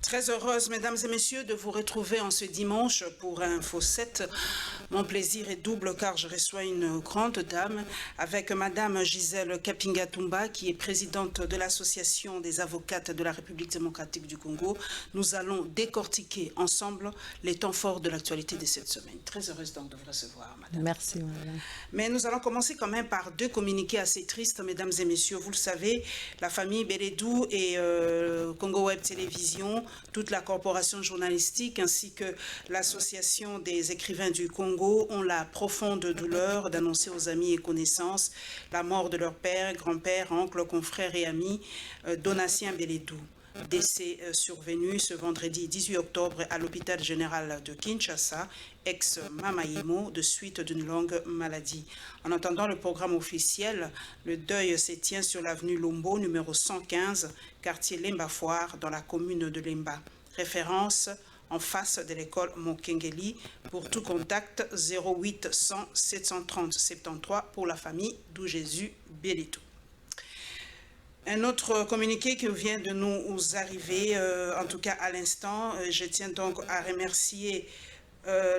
Très heureuse, mesdames et messieurs, de vous retrouver en ce dimanche pour Info 7. Mon plaisir est double car je reçois une grande dame avec madame Gisèle Kapinga-Tumba qui est présidente de l'Association des avocates de la République démocratique du Congo. Nous allons décortiquer ensemble les temps forts de l'actualité de cette semaine. Très heureuse donc de vous recevoir, madame. Merci, madame. Mais nous allons commencer quand même par deux communiqués assez tristes, mesdames et messieurs. Vous le savez, la famille Beledou et Congo Web Télévision, toute la corporation journalistique ainsi que l'association des écrivains du Congo ont la profonde douleur d'annoncer aux amis et connaissances la mort de leur père, grand-père, oncle, confrère et ami, Donatien Beledou. Décès survenu ce vendredi 18 octobre à l'hôpital général de Kinshasa, ex-Mamayimo, de suite d'une longue maladie. En attendant le programme officiel, le deuil s'étient sur l'avenue Lombo, numéro 115, quartier Lemba-Foire, dans la commune de Lemba. Référence en face de l'école Mokengeli. Pour tout contact, 08 100 730 73 pour la famille d'où Jésus Bélito. Un autre communiqué qui vient de nous arriver, en tout cas à l'instant, je tiens donc à remercier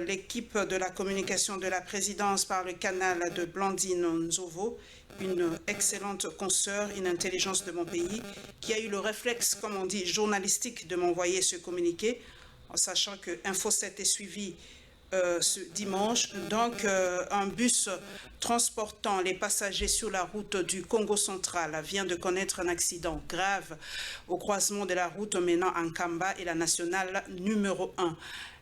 l'équipe de la communication de la présidence par le canal de Blandine Nzovo, une excellente consoeur, une intelligence de mon pays, qui a eu le réflexe, comme on dit, journalistique de m'envoyer ce communiqué, en sachant que Info 7 est suivi ce dimanche. Donc, un bus transportant les passagers sur la route du Congo central vient de connaître un accident grave au croisement de la route menant à Nkamba et la nationale numéro 1.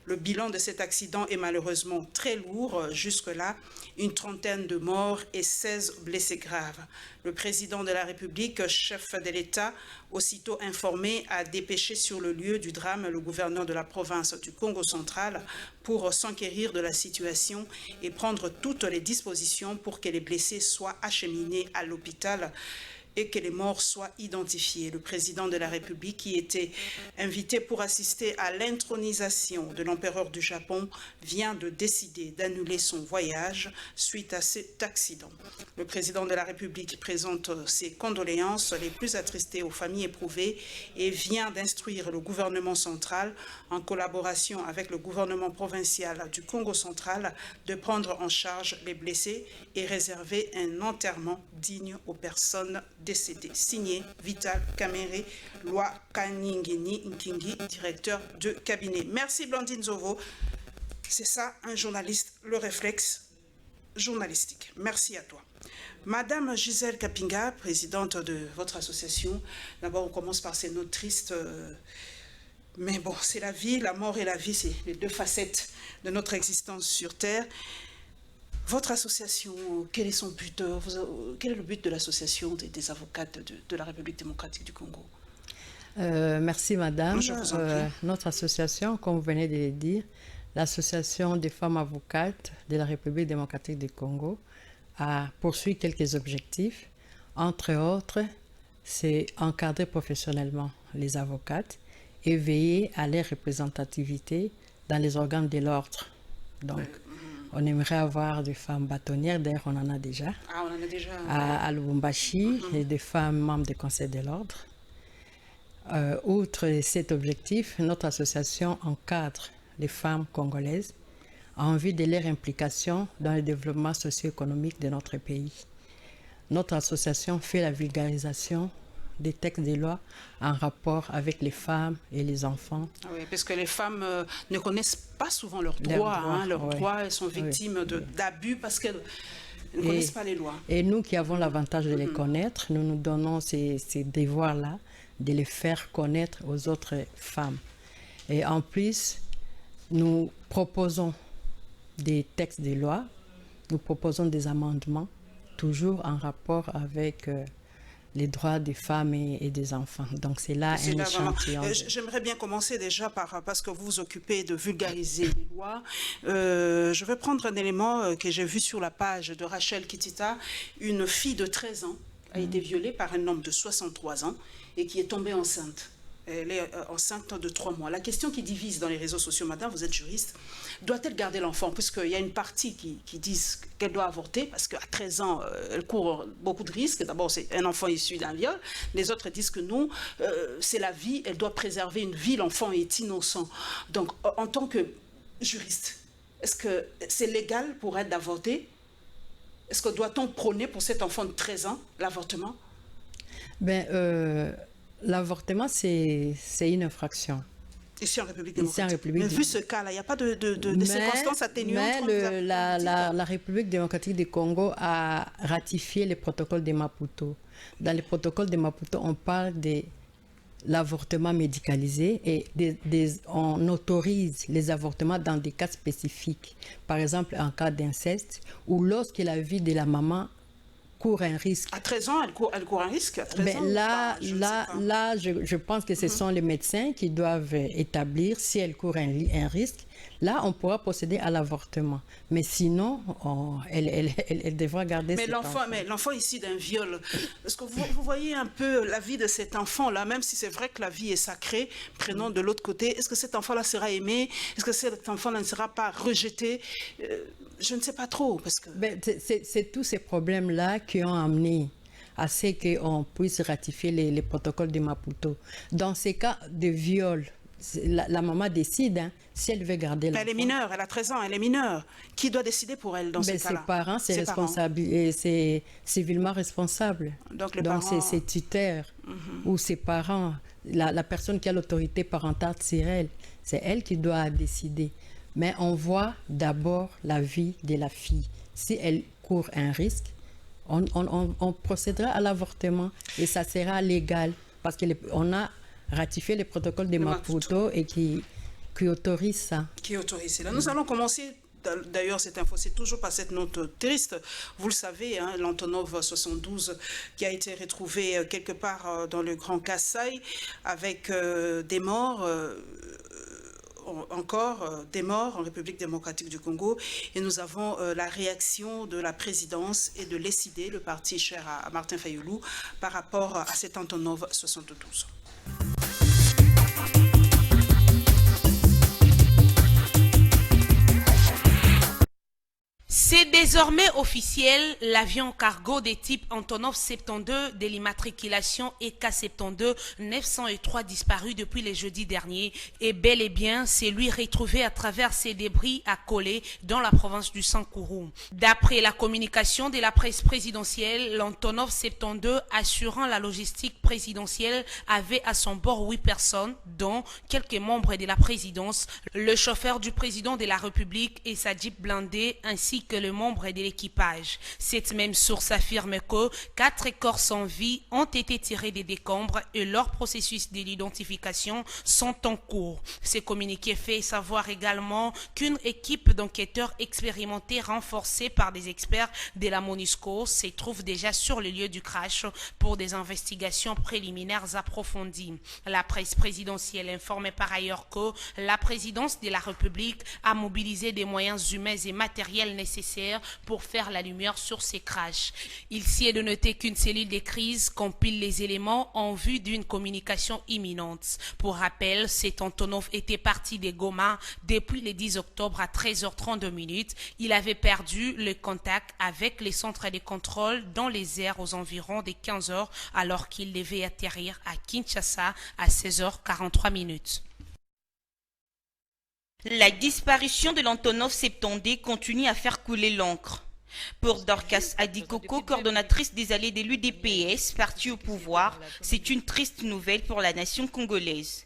Le bilan de cet accident est malheureusement très lourd. Jusque-là, une trentaine de morts et 16 blessés graves. Le président de la République, chef de l'État, aussitôt informé, a dépêché sur le lieu du drame le gouverneur de la province du Congo central pour s'enquérir de la situation et prendre toutes les dispositions pour que les blessés soient acheminés à l'hôpital et que les morts soient identifiés. Le président de la République, qui était invité pour assister à l'intronisation de l'empereur du Japon, vient de décider d'annuler son voyage suite à cet accident. Le président de la République présente ses condoléances les plus attristées aux familles éprouvées et vient d'instruire le gouvernement central, en collaboration avec le gouvernement provincial du Congo central, de prendre en charge les blessés et réserver un enterrement digne aux personnes décédé. Signé Vital Kamere, Loi Kaningini Nkingi, directeur de cabinet. Merci Blandine Zovo. C'est ça, un journaliste, le réflexe journalistique. Merci à toi. Madame Gisèle Kapinga, présidente de votre association, d'abord on commence par ces notes tristes. Mais bon, c'est la vie, la mort et la vie, c'est les deux facettes de notre existence sur Terre. Votre association, quel est son but? Quel est le but de l'association des avocates de la République démocratique du Congo? Merci madame. Je vous en prie. Notre association, comme vous venez de le dire, l'association des femmes avocates de la République démocratique du Congo a poursuivi quelques objectifs. Entre autres, c'est encadrer professionnellement les avocates et veiller à leur représentativité dans les organes de l'ordre. Donc, on aimerait avoir des femmes bâtonnières, d'ailleurs on en a déjà. Ah, on en a déjà. À Lubumbashi, et des femmes membres du Conseil de l'ordre. Outre cet objectif, notre association encadre les femmes congolaises en vue de leur implication dans le développement socio-économique de notre pays. Notre association fait la vulgarisation des textes de loi en rapport avec les femmes et les enfants. Oui, parce que les femmes ne connaissent pas souvent leurs droits. Leurs droits, elles sont victimes d'abus parce qu'elles ne connaissent pas les lois. Et nous qui avons l'avantage de les connaître, nous nous donnons ces devoirs-là, de les faire connaître aux autres femmes. Et en plus, nous proposons des textes de loi, nous proposons des amendements, toujours en rapport avec les droits des femmes et des enfants. Donc c'est là un échantillon. J'aimerais bien commencer déjà parce que vous vous occupez de vulgariser les lois. Je vais prendre un élément que j'ai vu sur la page de Rachel Kitita. Une fille de 13 ans a été violée par un homme de 63 ans et qui est tombée enceinte. Elle est enceinte de 3 mois. La question qui divise dans les réseaux sociaux, madame, vous êtes juriste, doit-elle garder l'enfant? Puisqu'il y a une partie qui disent qu'elle doit avorter, parce qu'à 13 ans, elle court beaucoup de risques. D'abord, c'est un enfant issu d'un viol. Les autres disent que non, c'est la vie, elle doit préserver une vie, l'enfant est innocent. Donc, en tant que juriste, est-ce que c'est légal pour elle d'avorter? Est-ce que doit-on prôner pour cet enfant de 13 ans l'avortement? L'avortement, c'est une infraction. Ici en République démocratique. Mais vu ce cas-là, il n'y a pas de circonstances atténuantes. Mais la République démocratique du Congo a ratifié les protocoles de Maputo. Dans les protocoles de Maputo, on parle de l'avortement médicalisé et on autorise les avortements dans des cas spécifiques. Par exemple, en cas d'inceste ou lorsque la vie de la maman court un risque. À 13 ans, elle court un risque à 13 ans, je pense que ce sont les médecins qui doivent établir si elle court un risque. Là, on pourra procéder à l'avortement. Mais sinon, elle devra garder cet enfant. Mais l'enfant issu d'un viol, est-ce que vous voyez un peu la vie de cet enfant-là, même si c'est vrai que la vie est sacrée, prenons de l'autre côté, est-ce que cet enfant-là sera aimé? Est-ce que cet enfant-là ne sera pas rejeté? Je ne sais pas trop. Parce que... c'est tous ces problèmes-là qui ont amené à ce qu'on puisse ratifier les protocoles de Maputo. Dans ces cas de viol, la maman décide si elle veut garder l'enfant. Elle est mineure, elle a 13 ans, elle est mineure. Qui doit décider pour elle dans ce cas-là? Ses parents, c'est responsable, et c'est civilement responsable. Donc parents... ses tuteurs ou ses parents, la personne qui a l'autorité parentale sur elle, c'est elle qui doit décider. Mais on voit d'abord la vie de la fille. Si elle court un risque, on procédera à l'avortement et ça sera légal parce qu'on a ratifié les protocoles de Maputo et qui autorise ça. Qui autorise cela. Nous allons commencer. D'ailleurs, cette info, c'est toujours pas cette note triste. Vous le savez, l'Antonov 72 qui a été retrouvé quelque part dans le Grand Kasaï avec des morts. Encore des morts en République démocratique du Congo et nous avons la réaction de la présidence et de l'ESID, le parti cher à Martin Fayulu, par rapport à cet Antonov 72. C'est désormais officiel, l'avion cargo des types Antonov 72 de l'immatriculation EK72 903 disparu depuis le jeudi dernier est bel et bien celui retrouvé à travers ses débris à Kolé dans la province du Sankourou. D'après la communication de la presse présidentielle, l'Antonov 72 assurant la logistique présidentielle avait à son bord 8 personnes, dont quelques membres de la présidence, le chauffeur du président de la République et sa Jeep blindée ainsi que le membre de l'équipage. Cette même source affirme que 4 corps sans vie ont été tirés des décombres et leurs processus de l'identification sont en cours. Ce communiqué fait savoir également qu'une équipe d'enquêteurs expérimentés renforcée par des experts de la MONUSCO se trouve déjà sur le lieu du crash pour des investigations préliminaires approfondies. La presse présidentielle informe par ailleurs que la présidence de la République a mobilisé des moyens humains et matériels nécessaires pour faire la lumière sur ces crashs. Il s'y est de noter qu'une cellule de crise compile les éléments en vue d'une communication imminente. Pour rappel, cet Antonov était parti de Goma depuis le 10 octobre à 13h32. Il avait perdu le contact avec les centres de contrôle dans les airs aux environs de 15h alors qu'il devait atterrir à Kinshasa à 16h43. La disparition de l'Antonov 72 continue à faire couler l'encre. Pour Dorcas Adikoko, coordonnatrice des allées de l'UDPS, parti au pouvoir, c'est une triste nouvelle pour la nation congolaise.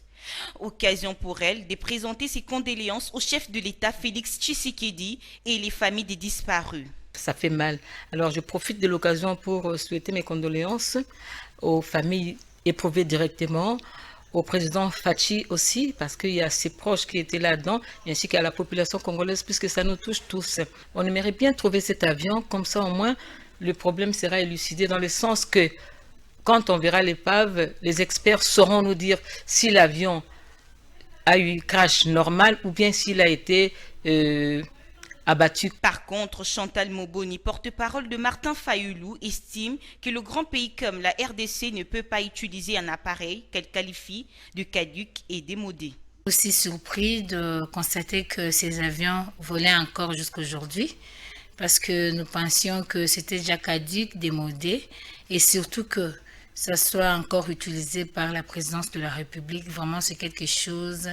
Occasion pour elle de présenter ses condoléances au chef de l'État Félix Tshisekedi et les familles des disparus. Ça fait mal. Alors je profite de l'occasion pour souhaiter mes condoléances aux familles éprouvées directement, au président Fachi aussi, parce qu'il y a ses proches qui étaient là-dedans, ainsi qu'à la population congolaise, puisque ça nous touche tous. On aimerait bien trouver cet avion, comme ça au moins le problème sera élucidé dans le sens que quand on verra l'épave, les experts sauront nous dire si l'avion a eu crash normal ou bien s'il a été abattus. Par contre, Chantal Moboni, porte-parole de Martin Fayoulou, estime que le grand pays comme la RDC ne peut pas utiliser un appareil qu'elle qualifie de caduc et démodé. Aussi surpris de constater que ces avions volaient encore jusqu'aujourd'hui, parce que nous pensions que c'était déjà caduc, démodé, et surtout que ça soit encore utilisé par la présidence de la République. Vraiment, c'est quelque chose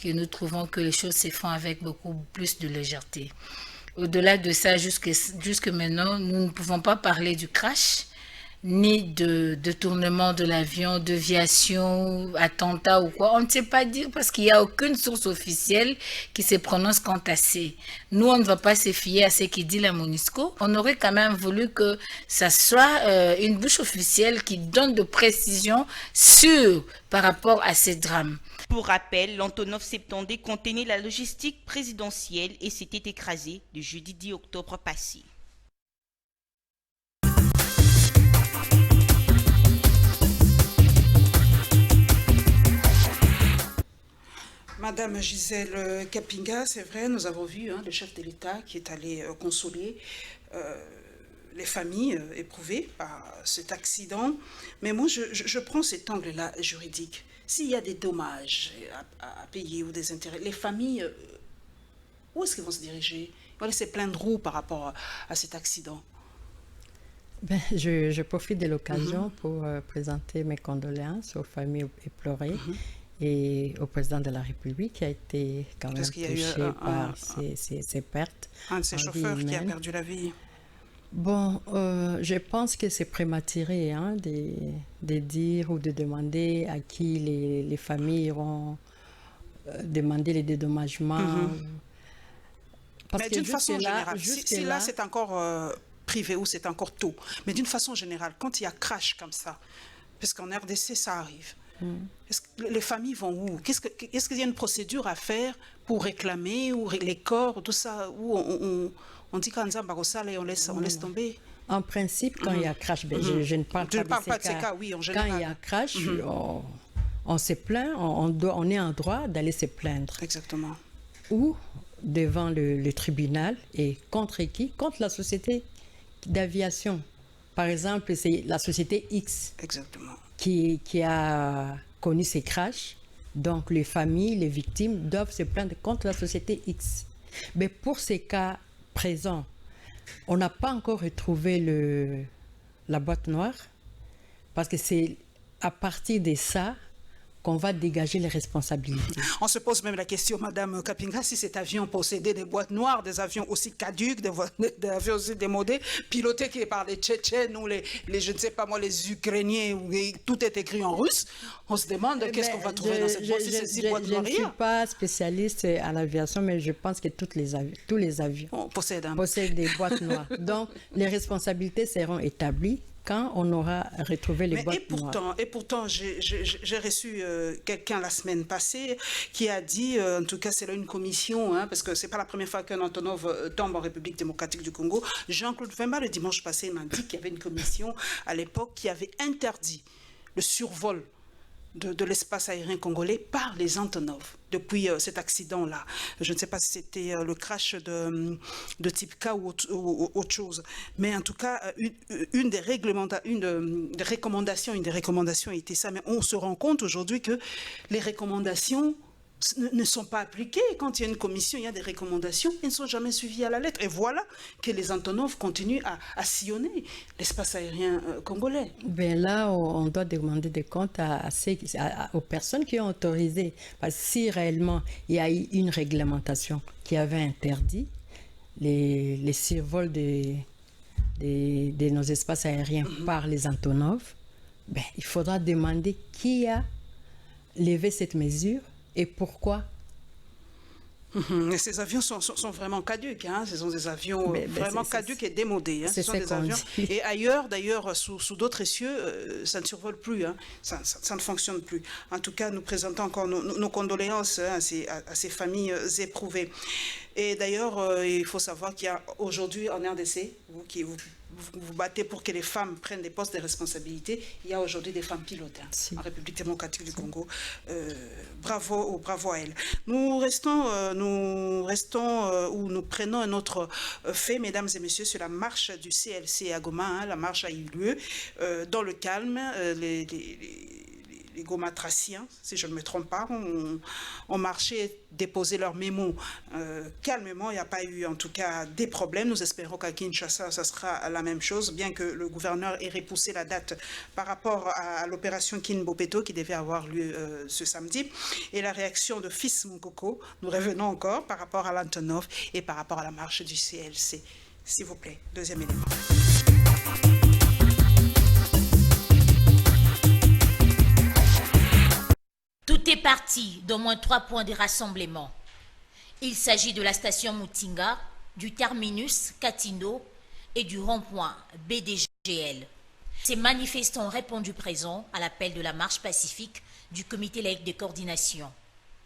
que nous trouvons que les choses se font avec beaucoup plus de légèreté. Au-delà de ça, jusque maintenant, nous ne pouvons pas parler du crash, ni de tournement de l'avion, déviation, attentat ou quoi. On ne sait pas dire parce qu'il n'y a aucune source officielle qui se prononce quant à ça. Nous, on ne va pas se fier à ce qui dit la MONUSCO. On aurait quand même voulu que ça soit une bouche officielle qui donne de précisions sûres par rapport à ces drames. Pour rappel, l'Antonov 70 contenait la logistique présidentielle et s'était écrasé le jeudi 10 octobre passé. Madame Gisèle Kapinga, c'est vrai, nous avons vu le chef de l'État qui est allé consoler les familles éprouvées par cet accident. Mais moi, je prends cet angle-là juridique. S'il y a des dommages à payer ou des intérêts, les familles, où est-ce qu'elles vont se diriger? Ils vont aller se plaindre où par rapport à cet accident? Ben, je profite de l'occasion pour présenter mes condoléances aux familles éplorées et au président de la République qui a été quand même touché par ces pertes. Un de ces chauffeurs qui a perdu la vie. Bon, je pense que c'est prématuré de dire ou de demander à qui les familles iront demander les dédommagements. Mais d'une façon générale, si là c'est encore privé ou c'est encore tôt, mais d'une façon générale, quand il y a crash comme ça, parce qu'en RDC ça arrive, est-ce que les familles vont où? Est-ce qu'il y a une procédure à faire pour réclamer ou les corps, tout ça, où on dit qu'en Zambarosal et on laisse tomber? En principe, quand il y a crash, je ne parle pas de ces cas. Oui, en général. Quand il y a crash, on se plaint, on est en droit d'aller se plaindre. Exactement. Ou devant le tribunal et contre qui? Contre la société d'aviation. Par exemple, c'est la société X. Exactement. Qui a connu ces crashs. Donc, les familles, les victimes doivent se plaindre contre la société X. Mais pour ces cas présents, on n'a pas encore retrouvé la boîte noire parce que c'est à partir de ça qu'on va dégager les responsabilités. On se pose même la question, Madame Kapinga, si cet avion possédait des boîtes noires, des avions aussi caducs, des avions aussi démodés, pilotés par les Tchétchènes ou les je ne sais pas moi, les Ukrainiens, où tout est écrit en russe, on se demande qu'est-ce qu'on va trouver dans cette boîte, si c'est 6 boîtes noires. Je ne suis pas spécialiste à l'aviation, mais je pense que tous les avions possèdent des boîtes noires. Donc, les responsabilités seront établies quand on aura retrouvé les boîtes noires. Et pourtant, j'ai reçu quelqu'un la semaine passée qui a dit, en tout cas c'est là une commission, parce que c'est pas la première fois qu'un Antonov tombe en République démocratique du Congo. Jean-Claude Vemba, le dimanche passé, m'a dit qu'il y avait une commission à l'époque qui avait interdit le survol de l'espace aérien congolais par les Antonov depuis cet accident-là. Je ne sais pas si c'était le crash de type K ou autre chose. Mais en tout cas, une des recommandations a été ça. Mais on se rend compte aujourd'hui que les recommandations ne sont pas appliquées. Quand il y a une commission, il y a des recommandations, elles ne sont jamais suivies à la lettre. Et voilà que les Antonov continuent à sillonner l'espace aérien congolais. Ben là, on doit demander des comptes aux personnes qui ont autorisé. Parce que si réellement il y a eu une réglementation qui avait interdit les survols de nos espaces aériens par les Antonov, ben, il faudra demander qui a levé cette mesure et pourquoi. Et ces avions sont vraiment caducs, ce sont des avions vraiment caducs et démodés. Ce sont des avions. Et ailleurs, d'ailleurs, sous d'autres cieux, ça ne survole plus, ça ne fonctionne plus. En tout cas, nous présentons encore nos condoléances à ces familles éprouvées. Et d'ailleurs, il faut savoir qu'il y a aujourd'hui en RDC, vous vous battez pour que les femmes prennent des postes de responsabilité. Il y a aujourd'hui des femmes pilotes en République démocratique du Congo. Bravo à elles. Nous prenons un autre fait, mesdames et messieurs, sur la marche du CLC à Goma. La marche a eu lieu dans le calme. Les gomatraciens, si je ne me trompe pas, ont marché, déposé leurs mémos calmement. Il n'y a pas eu en tout cas des problèmes. Nous espérons qu'à Kinshasa, ça sera la même chose, bien que le gouverneur ait repoussé la date par rapport à l'opération Kinbopeto qui devait avoir lieu ce samedi. Et la réaction de Fils Moukoko, nous revenons encore par rapport à l'Antonov et par rapport à la marche du CLC. S'il vous plaît, deuxième élément. Tout est parti d'au moins 3 points de rassemblement. Il s'agit de la station Mutinga, du terminus Katindo et du rond-point BDGL. Ces manifestants ont répondu présent à l'appel de la marche pacifique du comité laïque de coordination.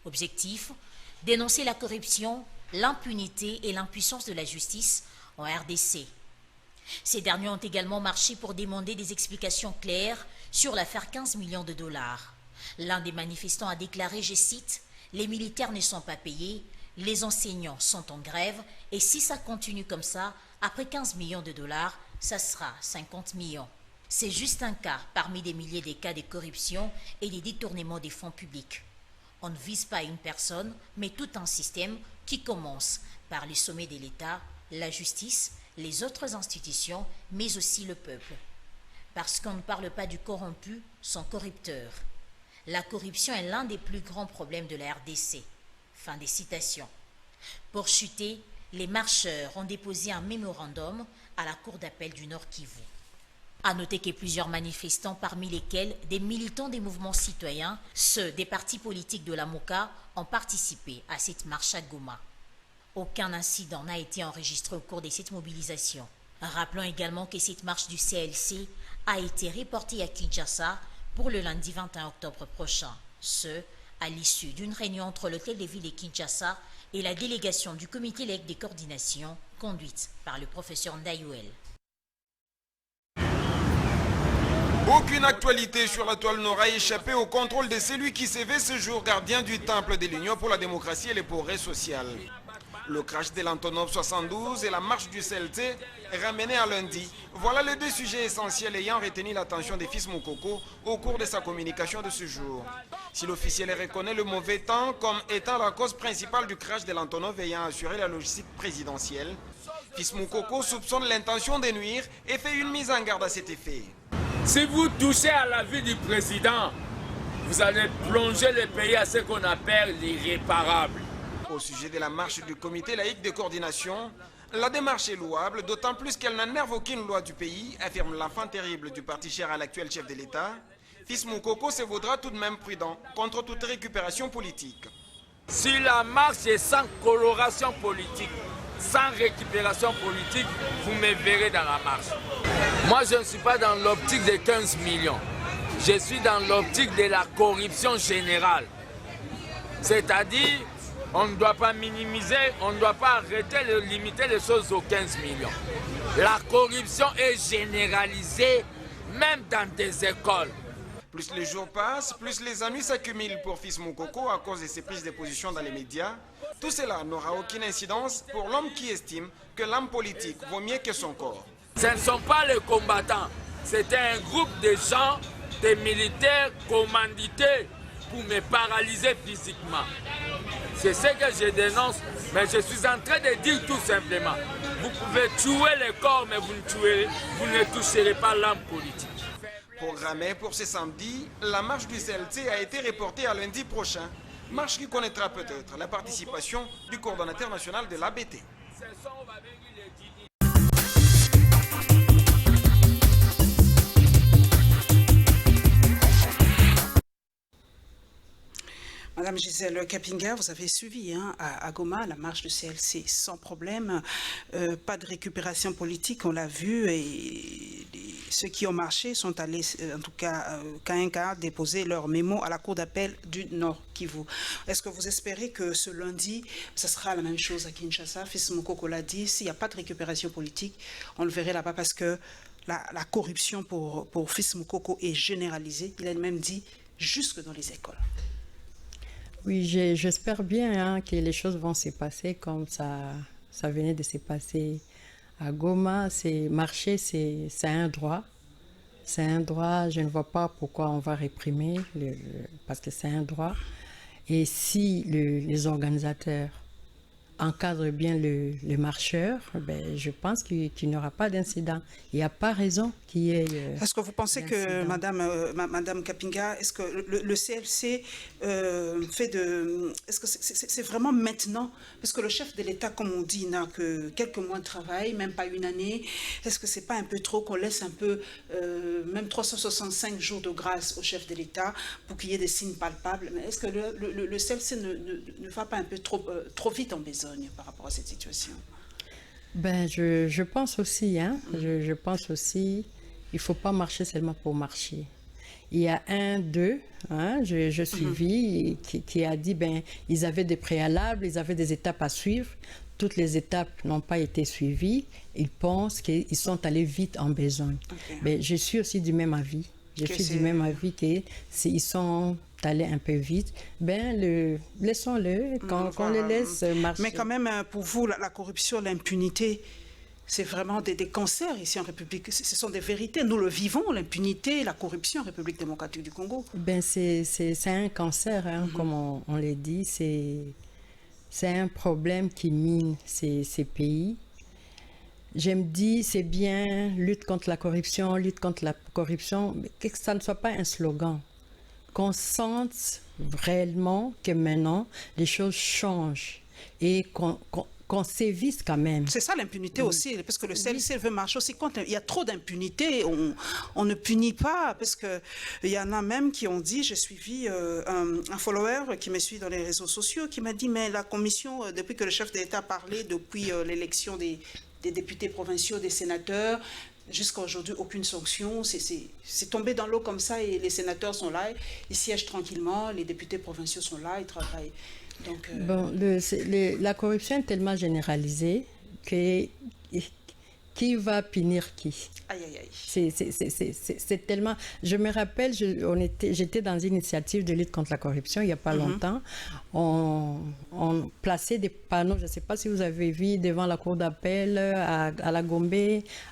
Objectif, dénoncer la corruption, l'impunité et l'impuissance de la justice en RDC. Ces derniers ont également marché pour demander des explications claires sur l'affaire 15 millions de dollars. L'un des manifestants a déclaré, je cite, « Les militaires ne sont pas payés, les enseignants sont en grève et si ça continue comme ça, après 15 millions de dollars, ça sera 50 millions. » C'est juste un cas parmi des milliers de cas de corruption et des détournements des fonds publics. On ne vise pas une personne, mais tout un système qui commence par les sommets de l'État, la justice, les autres institutions, mais aussi le peuple. Parce qu'on ne parle pas du corrompu sans corrupteur. La corruption est l'un des plus grands problèmes de la RDC. Fin des citations. Pour chuter, les marcheurs ont déposé un mémorandum à la Cour d'appel du Nord Kivu. À noter que plusieurs manifestants, parmi lesquels des militants des mouvements citoyens, ceux des partis politiques de la MOCA, ont participé à cette marche à Goma. Aucun incident n'a été enregistré au cours de cette mobilisation. Rappelons également que cette marche du CLC a été reportée à Kinshasa pour le lundi 21 octobre prochain, ce à l'issue d'une réunion entre l'hôtel de ville de Kinshasa et la délégation du comité laïque de coordination conduite par le professeur Ndayouel. Aucune actualité sur la toile n'aura échappé au contrôle de celui qui s'est fait ce jour gardien du temple de l'Union pour la démocratie et le progrès social. Le crash de l'Antonov 72 et la marche du CLT ramenés à lundi. Voilà les deux sujets essentiels ayant retenu l'attention des Fils Moukoko au cours de sa communication de ce jour. Si l'officiel reconnaît le mauvais temps comme étant la cause principale du crash de l'Antonov ayant assuré la logistique présidentielle, Fils Moukoko soupçonne l'intention de nuire et fait une mise en garde à cet effet. Si vous touchez à la vie du président, vous allez plonger le pays à ce qu'on appelle l'irréparable. Au sujet de la marche du comité laïque de coordination, la démarche est louable, d'autant plus qu'elle n'énerve aucune loi du pays, affirme l'enfant terrible du parti cher à l'actuel chef de l'État. Fils Moukoko se vaudra tout de même prudent contre toute récupération politique. Si la marche est sans coloration politique, sans récupération politique, vous me verrez dans la marche. Moi, je ne suis pas dans l'optique des 15 millions. Je suis dans l'optique de la corruption générale. C'est-à-dire, on ne doit pas minimiser, on ne doit pas arrêter de limiter les choses aux 15 millions. La corruption est généralisée, même dans des écoles. Plus les jours passent, plus les ennuis s'accumulent pour Fils Moukoko à cause de ses prises de position dans les médias. Tout cela n'aura aucune incidence pour l'homme qui estime que l'âme politique vaut mieux que son corps. Ce ne sont pas les combattants, c'est un groupe de gens, des militaires commandités pour me paralyser physiquement. C'est ce que je dénonce, mais je suis en train de dire tout simplement, vous pouvez tuer le corps, mais vous ne toucherez pas l'âme politique. Programmée pour ce samedi, la marche du CLT a été reportée à lundi prochain. Marche qui connaîtra peut-être la participation du coordonnateur national de l'ABT. Madame Gisèle Kapinga, vous avez suivi à Goma la marche du CLC sans problème, pas de récupération politique, on l'a vu, et ceux qui ont marché sont allés, en tout cas, Kainka, déposer leur mémo à la Cour d'appel du Nord Kivu. Est-ce que vous espérez que ce lundi, ce sera la même chose à Kinshasa? Fils Mokoko l'a dit, s'il n'y a pas de récupération politique, on le verrait là-bas parce que la corruption pour Fils Mokoko est généralisée. Il a même dit jusque dans les écoles. Oui, j'espère bien hein, que les choses vont se passer comme ça venait de se passer à Goma. Marcher, c'est un droit. C'est un droit, je ne vois pas pourquoi on va réprimer, parce que c'est un droit. Et si les organisateurs encadrent bien le marcheur, ben, je pense qu'il n'y aura pas d'incident. Il n'y a pas raison qu'il y ait... Est-ce que vous pensez que, Madame Kapinga, est-ce que le CLC fait de... Est-ce que c'est vraiment maintenant? Parce que le chef de l'État, comme on dit, n'a que quelques mois de travail, même pas une année. Est-ce que c'est pas un peu trop qu'on laisse un peu, même 365 jours de grâce au chef de l'État pour qu'il y ait des signes palpables? Mais est-ce que le CLC ne va pas un peu trop vite en besogne par rapport à cette situation? Ben, je pense aussi, hein, je pense aussi, il ne faut pas marcher seulement pour marcher. Il y a deux, hein, je suivi, qui a dit, ben, ils avaient des préalables, ils avaient des étapes à suivre. Toutes les étapes n'ont pas été suivies. Ils pensent qu'ils sont allés vite en besogne. Okay. Mais je suis aussi du même avis. Je suis du même avis que s'ils sont allés un peu vite, ben laissons-le, qu'on les laisse marcher. Mais quand même, pour vous, la corruption, l'impunité, c'est vraiment des cancers ici en République. Ce sont des vérités. Nous le vivons, l'impunité, la corruption en République démocratique du Congo. Ben c'est un cancer, hein, comme on l'a dit. C'est un problème qui mine ces pays. Je me dis, c'est bien, lutte contre la corruption, mais que ça ne soit pas un slogan. Qu'on sente réellement que maintenant, les choses changent et qu'on sévisse quand même. C'est ça l'impunité aussi, parce que le CLC veut marcher aussi contre. Il y a trop d'impunité, on ne punit pas, parce qu'il y en a même qui ont dit, j'ai suivi un follower qui me suit dans les réseaux sociaux, qui m'a dit, mais la commission, depuis que le chef de l'État parlait, depuis l'élection des députés provinciaux, des sénateurs, jusqu'à aujourd'hui, aucune sanction. C'est tombé dans l'eau comme ça et les sénateurs sont là, ils siègent tranquillement, les députés provinciaux sont là, ils travaillent. Donc, bon, la corruption est tellement généralisée que qui va punir qui? Aïe, aïe, aïe. C'est tellement... Je me rappelle, j'étais dans une initiative de lutte contre la corruption il n'y a pas longtemps. On plaçait des panneaux, je ne sais pas si vous avez vu, devant la cour d'appel, à la Gombe,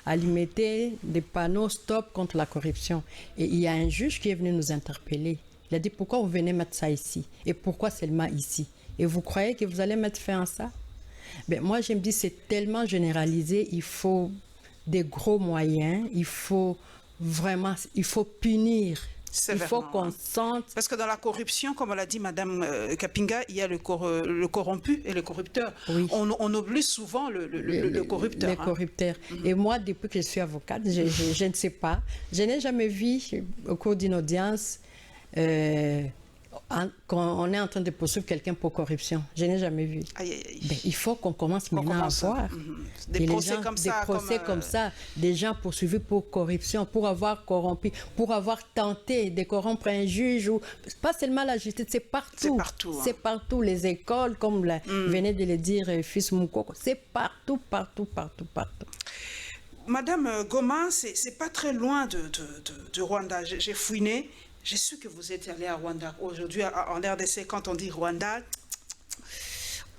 à Limete, des panneaux stop contre la corruption. Et il y a un juge qui est venu nous interpeller. Il a dit, pourquoi vous venez mettre ça ici? Et pourquoi seulement ici? Et vous croyez que vous allez mettre fin à ça? Ben, moi, je me dis, c'est tellement généralisé, il faut des gros moyens, il faut vraiment, il faut punir. Il faut qu'on sente... Parce que dans la corruption, comme l'a dit Madame Kapinga, il y a le corrompu et le corrupteur. Oui. On oublie souvent le corrupteur. Les corrupteurs. Et moi, depuis que je suis avocate, je ne sais pas. Je n'ai jamais vu, au cours d'une audience, quand on est en train de poursuivre quelqu'un pour corruption. Je n'ai jamais vu. Aïe, aïe, aïe. Ben, il faut qu'on commence maintenant à voir. Des procès comme ça, des gens poursuivis pour corruption, pour avoir corrompu, pour avoir tenté de corrompre un juge. Pas seulement la justice, c'est partout. C'est partout. Les écoles, comme venait de le dire Fils Mokoko, c'est partout. Madame Goma, c'est pas très loin de Rwanda. J'ai fouiné. J'ai su que vous êtes allé à Rwanda. Aujourd'hui, en RDC, quand on dit Rwanda,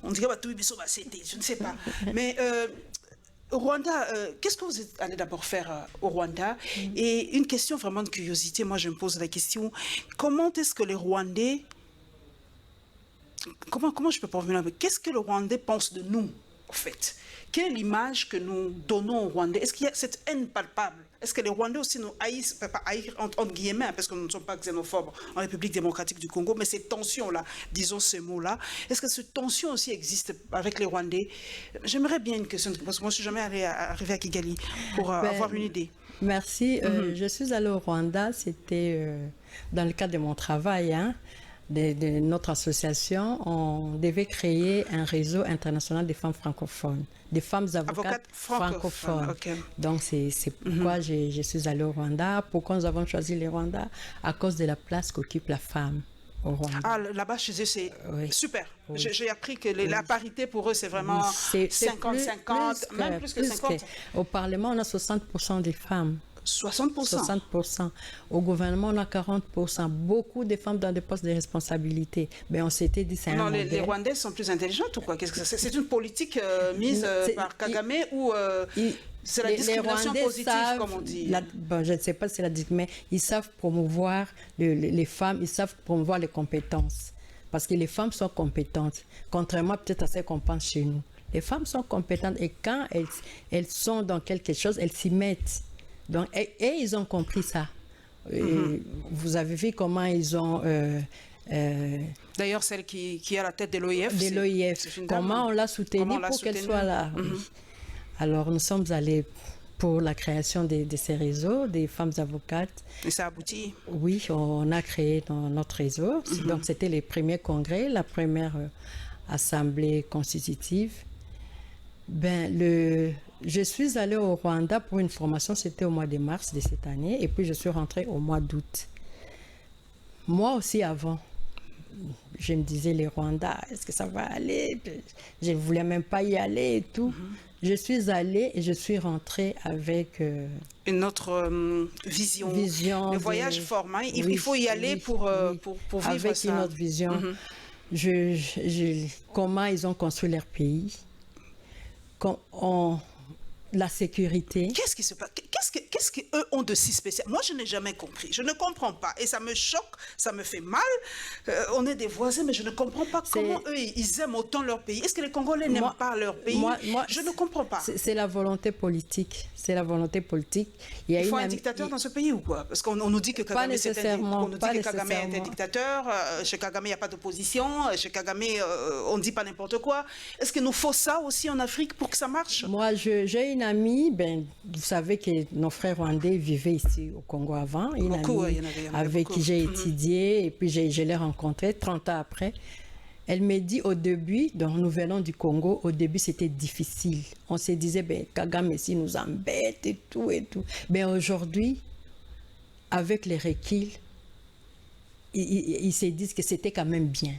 on dirait tout je ne sais pas. Mais Rwanda, qu'est-ce que vous êtes allé d'abord faire au Rwanda? Et une question vraiment de curiosité, moi je me pose la question, comment est-ce que les Rwandais, comment je peux pas revenir, qu'est-ce que le Rwandais pense de nous, en fait? Quelle est l'image que nous donnons aux Rwandais? Est-ce qu'il y a cette haine palpable? Est-ce que les Rwandais aussi nous haïssent, pas haïr entre guillemets, parce que nous ne sommes pas xénophobes en République démocratique du Congo, mais cette tension-là, disons ce mot-là, est-ce que cette tension aussi existe avec les Rwandais? J'aimerais bien une question, parce que moi je ne suis jamais arrivé à Kigali pour avoir une idée. Merci. Je suis allée au Rwanda, c'était dans le cadre de mon travail, hein. de notre association, on devait créer un réseau international des femmes francophones, des femmes avocates francophones. Okay. Donc, c'est pourquoi je suis allée au Rwanda. Pourquoi nous avons choisi le Rwanda? À cause de la place qu'occupe la femme au Rwanda. Ah, là-bas, chez eux, c'est super. Oui. J'ai appris que la parité pour eux, c'est vraiment 50-50, même plus que 50. Au Parlement, on a 60% des femmes. 60%. 60%. Au gouvernement, on a 40%. Beaucoup de femmes dans des postes de responsabilité. Mais on s'était dit, c'est un modèle. Les Rwandais sont plus intelligentes ou quoi? Qu'est-ce que c'est une politique mise par Kagame ou c'est la discrimination positive, comme on dit? Je ne sais pas si c'est la discrimination, mais ils savent promouvoir les femmes, ils savent promouvoir les compétences. Parce que les femmes sont compétentes, contrairement peut-être à ce qu'on pense chez nous. Les femmes sont compétentes et quand elles sont dans quelque chose, elles s'y mettent. Donc, et ils ont compris ça. Vous avez vu comment ils ont... D'ailleurs, celle qui est à la tête de l'OIF. De l'OIF. Comment on l'a soutenue pour qu'elle soit là. Alors, nous sommes allés pour la création de ces réseaux, des femmes avocates. Et ça aboutit? Oui, on a créé notre réseau. Donc, c'était les premiers congrès, la première assemblée constitutive. Je suis allée au Rwanda pour une formation, c'était au mois de mars de cette année, et puis je suis rentrée au mois d'août. Moi aussi avant, je me disais, les Rwandais, est-ce que ça va aller? Je ne voulais même pas y aller et tout. Je suis allée et je suis rentrée avec... une autre vision. Le voyage format, il faut y aller pour vivre avec ça. Avec une autre vision. Comment ils ont construit leur pays. La sécurité. Qu'est-ce qui se passe? Qu'est-ce qu'eux ont de si spécial? Moi, je n'ai jamais compris. Je ne comprends pas. Et ça me choque, ça me fait mal. On est des voisins, mais je ne comprends pas comment eux, ils aiment autant leur pays. Est-ce que les Congolais n'aiment pas leur pays? Je ne comprends pas. C'est la volonté politique. C'est la volonté politique. Il faut un dictateur dans ce pays ou quoi? Parce qu'on nous dit que Kagame est un dictateur. Chez Kagame, il n'y a pas d'opposition. Chez Kagame, on ne dit pas n'importe quoi. Est-ce qu'il nous faut ça aussi en Afrique pour que ça marche? Moi, j'ai une amie, vous savez que nos frères rwandais vivaient ici au Congo avant. Une amie avec qui j'ai étudié et puis je l'ai rencontrée 30 ans après. Elle me dit au début, donc nous venons du Congo, au début c'était difficile. On se disait, Kagame ici nous embête et tout et tout. Mais aujourd'hui, avec les recul, ils se disent que c'était quand même bien.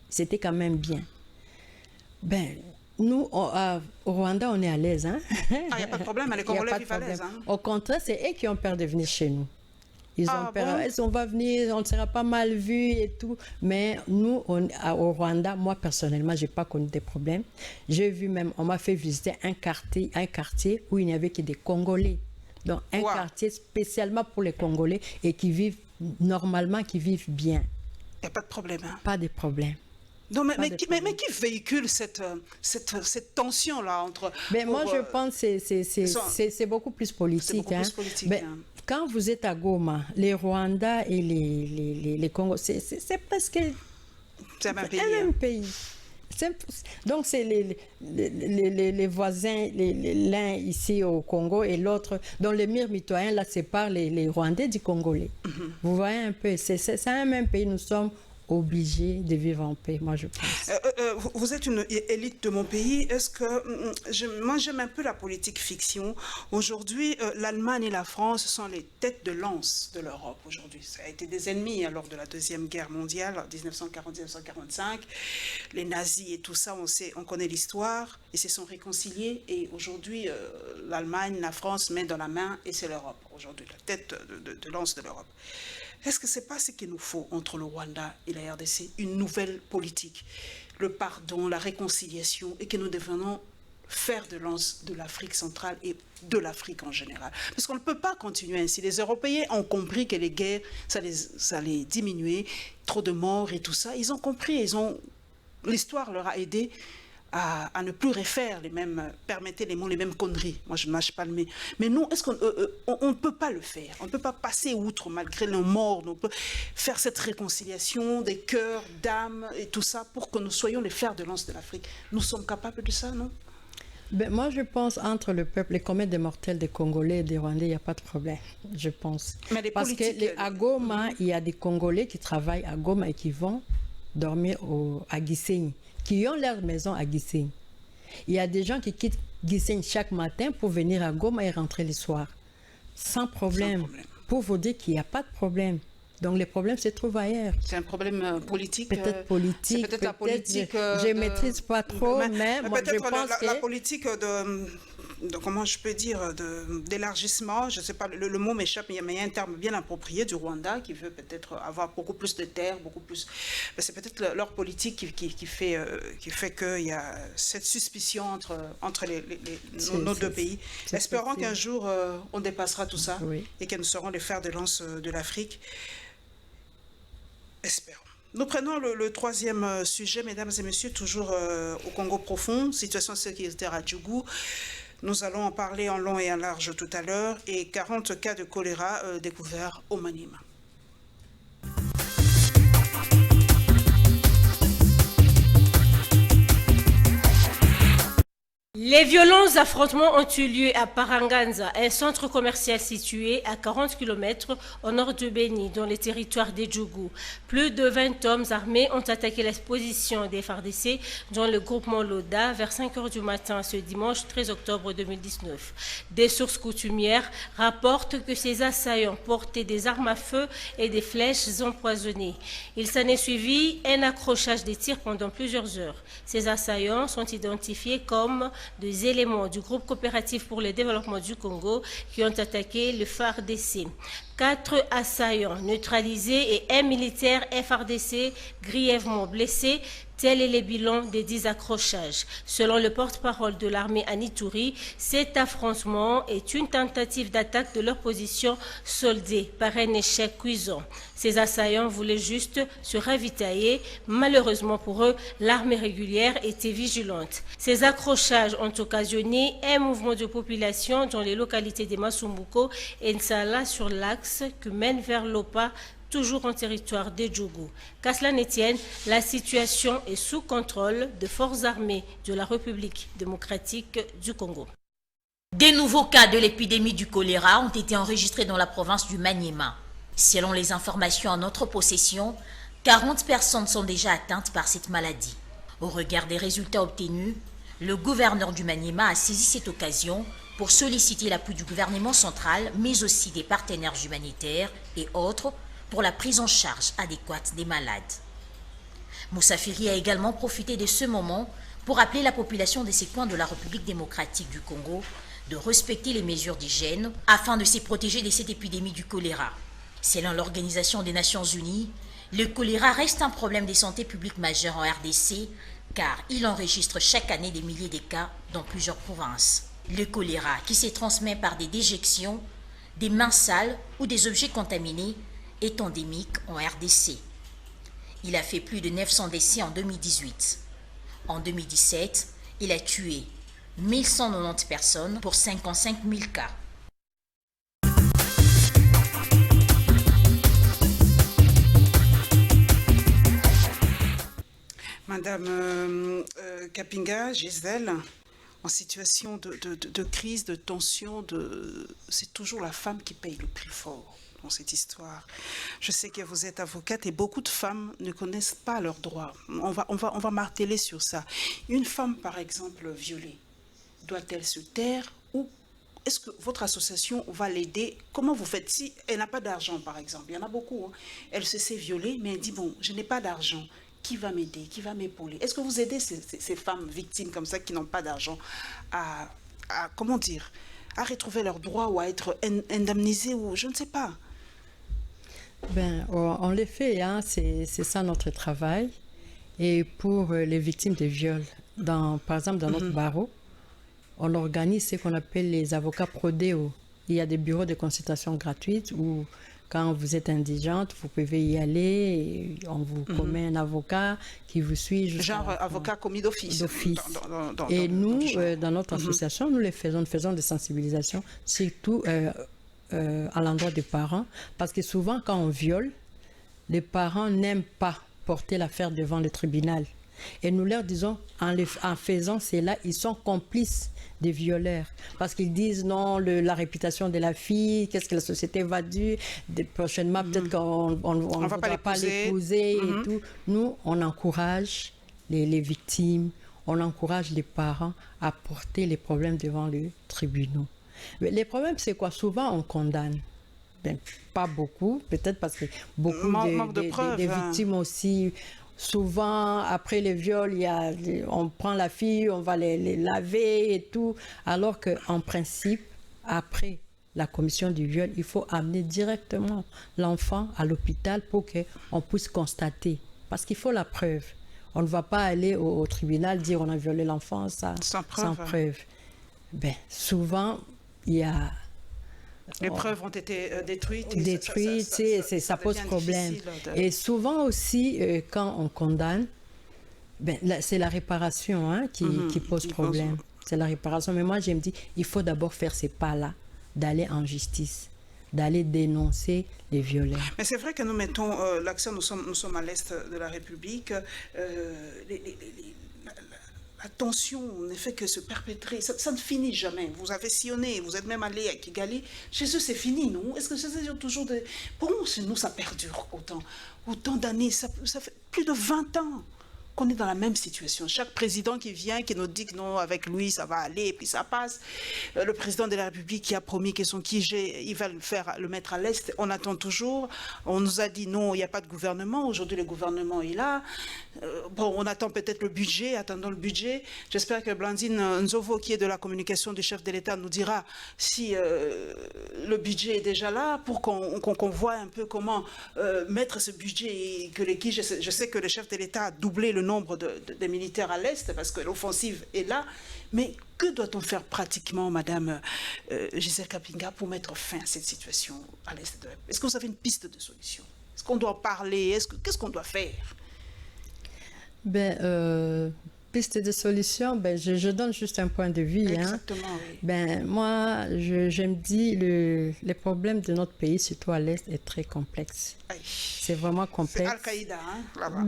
C'était quand même bien. Nous, au Rwanda, on est à l'aise. Hein? Il n'y a pas de problème, les Congolais vivent à l'aise. Hein? Au contraire, c'est eux qui ont peur de venir chez nous. Ils ont peur, on va venir, on ne sera pas mal vu et tout. Mais nous, au Rwanda, moi personnellement, je n'ai pas connu des problèmes. J'ai vu même, on m'a fait visiter un quartier où il n'y avait que des Congolais. Donc un quartier spécialement pour les Congolais et qui vivent normalement, qui vivent bien. Il n'y a pas de problème. Hein? Pas de problème. Non, mais qui véhicule cette tension-là entre... moi, je pense que c'est beaucoup plus politique. C'est beaucoup plus politique. Quand vous êtes à Goma, les Rwandais et les Congos, c'est presque... C'est un même pays. Donc, c'est les voisins, l'un ici au Congo et l'autre, dont le mur mitoyen, là, sépare les Rwandais du Congolais. Vous voyez un peu, c'est un même pays, nous sommes obligés de vivre en paix, moi je pense. Vous êtes une élite de mon pays. Est-ce que moi j'aime un peu la politique fiction. Aujourd'hui, l'Allemagne et la France sont les têtes de lance de l'Europe aujourd'hui. Ça a été des ennemis lors de la Deuxième Guerre mondiale, 1940-1945. Les nazis et tout ça, on connaît l'histoire. Ils se sont réconciliés et aujourd'hui, l'Allemagne, la France main dans la main et c'est l'Europe aujourd'hui, la tête de lance de l'Europe. Est-ce que ce n'est pas ce qu'il nous faut entre le Rwanda et la RDC, une nouvelle politique, le pardon, la réconciliation, et que nous devenons fer de lance de l'Afrique centrale et de l'Afrique en général? Parce qu'on ne peut pas continuer ainsi. Les Européens ont compris que les guerres, ça allait diminuer, trop de morts et tout ça. Ils ont compris, l'histoire leur a aidé à ne plus refaire les mêmes, permettez les mots, les mêmes conneries. Moi, je ne mâche pas le nez. Mais nous, est-ce qu'on ne peut pas le faire? On ne peut pas passer outre, malgré nos morts. On peut faire cette réconciliation des cœurs, d'âmes et tout ça pour que nous soyons les fers de lance de l'Afrique. Nous sommes capables de ça, non? Ben, moi, je pense entre le peuple, les communs des mortels des Congolais et des Rwandais, il n'y a pas de problème, je pense. Mais les Parce politiques, que à Goma, il y a des Congolais qui travaillent à Goma et qui vont dormir à Gisenyi, qui ont leur maison à Gisenyi. Il y a des gens qui quittent Gisenyi chaque matin pour venir à Goma et rentrer le soir. Sans problème. Pour vous dire qu'il n'y a pas de problème. Donc les problèmes se trouvent ailleurs. C'est un problème politique. Peut-être politique. Peut-être la politique. Je ne maîtrise pas trop, mais moi, je pense la politique de comment je peux dire, d'élargissement, je ne sais pas, le mot m'échappe, mais il y a un terme bien approprié du Rwanda qui veut peut-être avoir beaucoup plus de terres, beaucoup plus. C'est peut-être leur politique qui fait qu'il y a cette suspicion entre nos deux pays. Espérons qu'un jour on dépassera tout ça et que nous serons les fers de lance de l'Afrique. Espérons. Nous prenons le troisième sujet, mesdames et messieurs, toujours au Congo profond, situation sécuritaire à Djougou. Nous allons en parler en long et en large tout à l'heure, et 40 cas de choléra découverts au Maniema. Les violents affrontements ont eu lieu à Paranganza, un centre commercial situé à 40 km au nord de Beni, dans les territoires des Djougou. Plus de 20 hommes armés ont attaqué l'exposition des FARDC dans le groupement Loda vers 5 h du matin ce dimanche 13 octobre 2019. Des sources coutumières rapportent que ces assaillants portaient des armes à feu et des flèches empoisonnées. Il s'en est suivi un accrochage des tirs pendant plusieurs heures. Ces assaillants sont identifiés comme des éléments du groupe coopératif pour le développement du Congo qui ont attaqué le FARDC. 4 assaillants neutralisés et un militaire FARDC grièvement blessé. Tel est le bilan des 10 accrochages. Selon le porte-parole de l'armée Anitouri, cet affrontement est une tentative d'attaque de leur position soldée par un échec cuisant. Ces assaillants voulaient juste se ravitailler. Malheureusement pour eux, l'armée régulière était vigilante. Ces accrochages ont occasionné un mouvement de population dans les localités de Masumbuko et Nsala sur l'axe qui mène vers Lopa, toujours en territoire des Djougou. Qu'à cela ne tienne, la situation est sous contrôle des forces armées de la République démocratique du Congo. Des nouveaux cas de l'épidémie du choléra ont été enregistrés dans la province du Maniema. Selon les informations en notre possession, 40 personnes sont déjà atteintes par cette maladie. Au regard des résultats obtenus, le gouverneur du Maniema a saisi cette occasion pour solliciter l'appui du gouvernement central, mais aussi des partenaires humanitaires et autres, pour la prise en charge adéquate des malades. Moussa Firi a également profité de ce moment pour appeler la population de ces coins de la République démocratique du Congo de respecter les mesures d'hygiène afin de se protéger de cette épidémie du choléra. Selon l'Organisation des Nations Unies, le choléra reste un problème de santé publique majeur en RDC car il enregistre chaque année des milliers de cas dans plusieurs provinces. Le choléra, qui se transmet par des déjections, des mains sales ou des objets contaminés, est endémique en RDC. Il a fait plus de 900 décès en 2018. En 2017, il a tué 1190 personnes pour 55 000 cas. Madame Kapinga, Gisèle, en situation de crise, de tension, c'est toujours la femme qui paye le prix fort dans cette histoire. Je sais que vous êtes avocate et beaucoup de femmes ne connaissent pas leurs droits. On va marteler sur ça. Une femme, par exemple, violée, doit-elle se taire ou est-ce que votre association va l'aider? Comment vous faites si elle n'a pas d'argent, par exemple? Il y en a beaucoup. Hein. Elle se sait violée, mais elle dit, bon, je n'ai pas d'argent. Qui va m'aider? Qui va m'épauler? Est-ce que vous aidez ces femmes victimes comme ça qui n'ont pas d'argent à comment dire, à retrouver leurs droits ou à être indemnisées ou je ne sais pas? Ben, on les fait, hein, c'est ça notre travail. Et pour les victimes de viols, par exemple dans notre barreau, on organise ce qu'on appelle les avocats prodéo. Il y a des bureaux de consultation gratuites où quand vous êtes indigente, vous pouvez y aller, et on vous commet un avocat qui vous suit. Genre avocat commis d'office. Et nous, dans notre association, nous faisons des sensibilisations, surtout à l'endroit des parents, parce que souvent quand on viole, les parents n'aiment pas porter l'affaire devant le tribunal. Et nous leur disons, en faisant cela, ils sont complices des violeurs. Parce qu'ils disent, non, la réputation de la fille, qu'est-ce que la société va dire, prochainement, peut-être qu'on ne va pas l'épouser et tout. Nous, on encourage les victimes, on encourage les parents à porter les problèmes devant les tribunaux. Mais les problèmes, c'est quoi? Souvent, on condamne. Ben, pas beaucoup, peut-être parce que beaucoup des victimes aussi... Souvent, après les viols, on prend la fille, on va les laver et tout. Alors qu'en principe, après la commission du viol, il faut amener directement l'enfant à l'hôpital pour qu'on puisse constater. Parce qu'il faut la preuve. On ne va pas aller au tribunal dire on a violé l'enfant sans preuve. Ben, souvent, il y a... Les preuves ont été détruites. Ça pose problème. Et souvent aussi, quand on condamne, c'est la réparation qui pose problème. C'est la réparation. Mais moi, je me dis, il faut d'abord faire ces pas-là, d'aller en justice, d'aller dénoncer les violeurs. Mais c'est vrai que nous mettons l'accent, nous sommes à l'est de la République, la tension ne fait que se perpétrer, ça ne finit jamais. Vous avez sillonné, vous êtes même allé à Kigali, chez eux c'est fini, non? Est-ce que c'est toujours de... Pour nous, chez nous, ça perdure autant d'années, ça fait plus de 20 ans qu'on est dans la même situation. Chaque président qui vient, qui nous dit que non, avec lui, ça va aller, et puis ça passe. Le président de la République qui a promis que son QG, il va le mettre à l'Est, on attend toujours. On nous a dit non, il n'y a pas de gouvernement. Aujourd'hui, le gouvernement est là. Bon, on attend peut-être le budget, attendons le budget. J'espère que Blandine Nzovo, qui est de la communication du chef de l'État, nous dira si le budget est déjà là, pour qu'on voit un peu comment mettre ce budget et que les QG, je sais que le chef de l'État a doublé le nombre de militaires à l'Est, parce que l'offensive est là. Mais que doit-on faire pratiquement, Madame Gisèle Kapinga, pour mettre fin à cette situation à l'Est de la République? Est-ce que vous avez une piste de solution? Est-ce qu'on doit parler? Qu'est-ce qu'on doit faire? Piste de solution, je donne juste un point de vue. Exactement, oui. Moi, je me dis, les problèmes de notre pays, surtout à l'Est, est très complexe. C'est vraiment complexe. C'est Al-Qaïda, là-bas.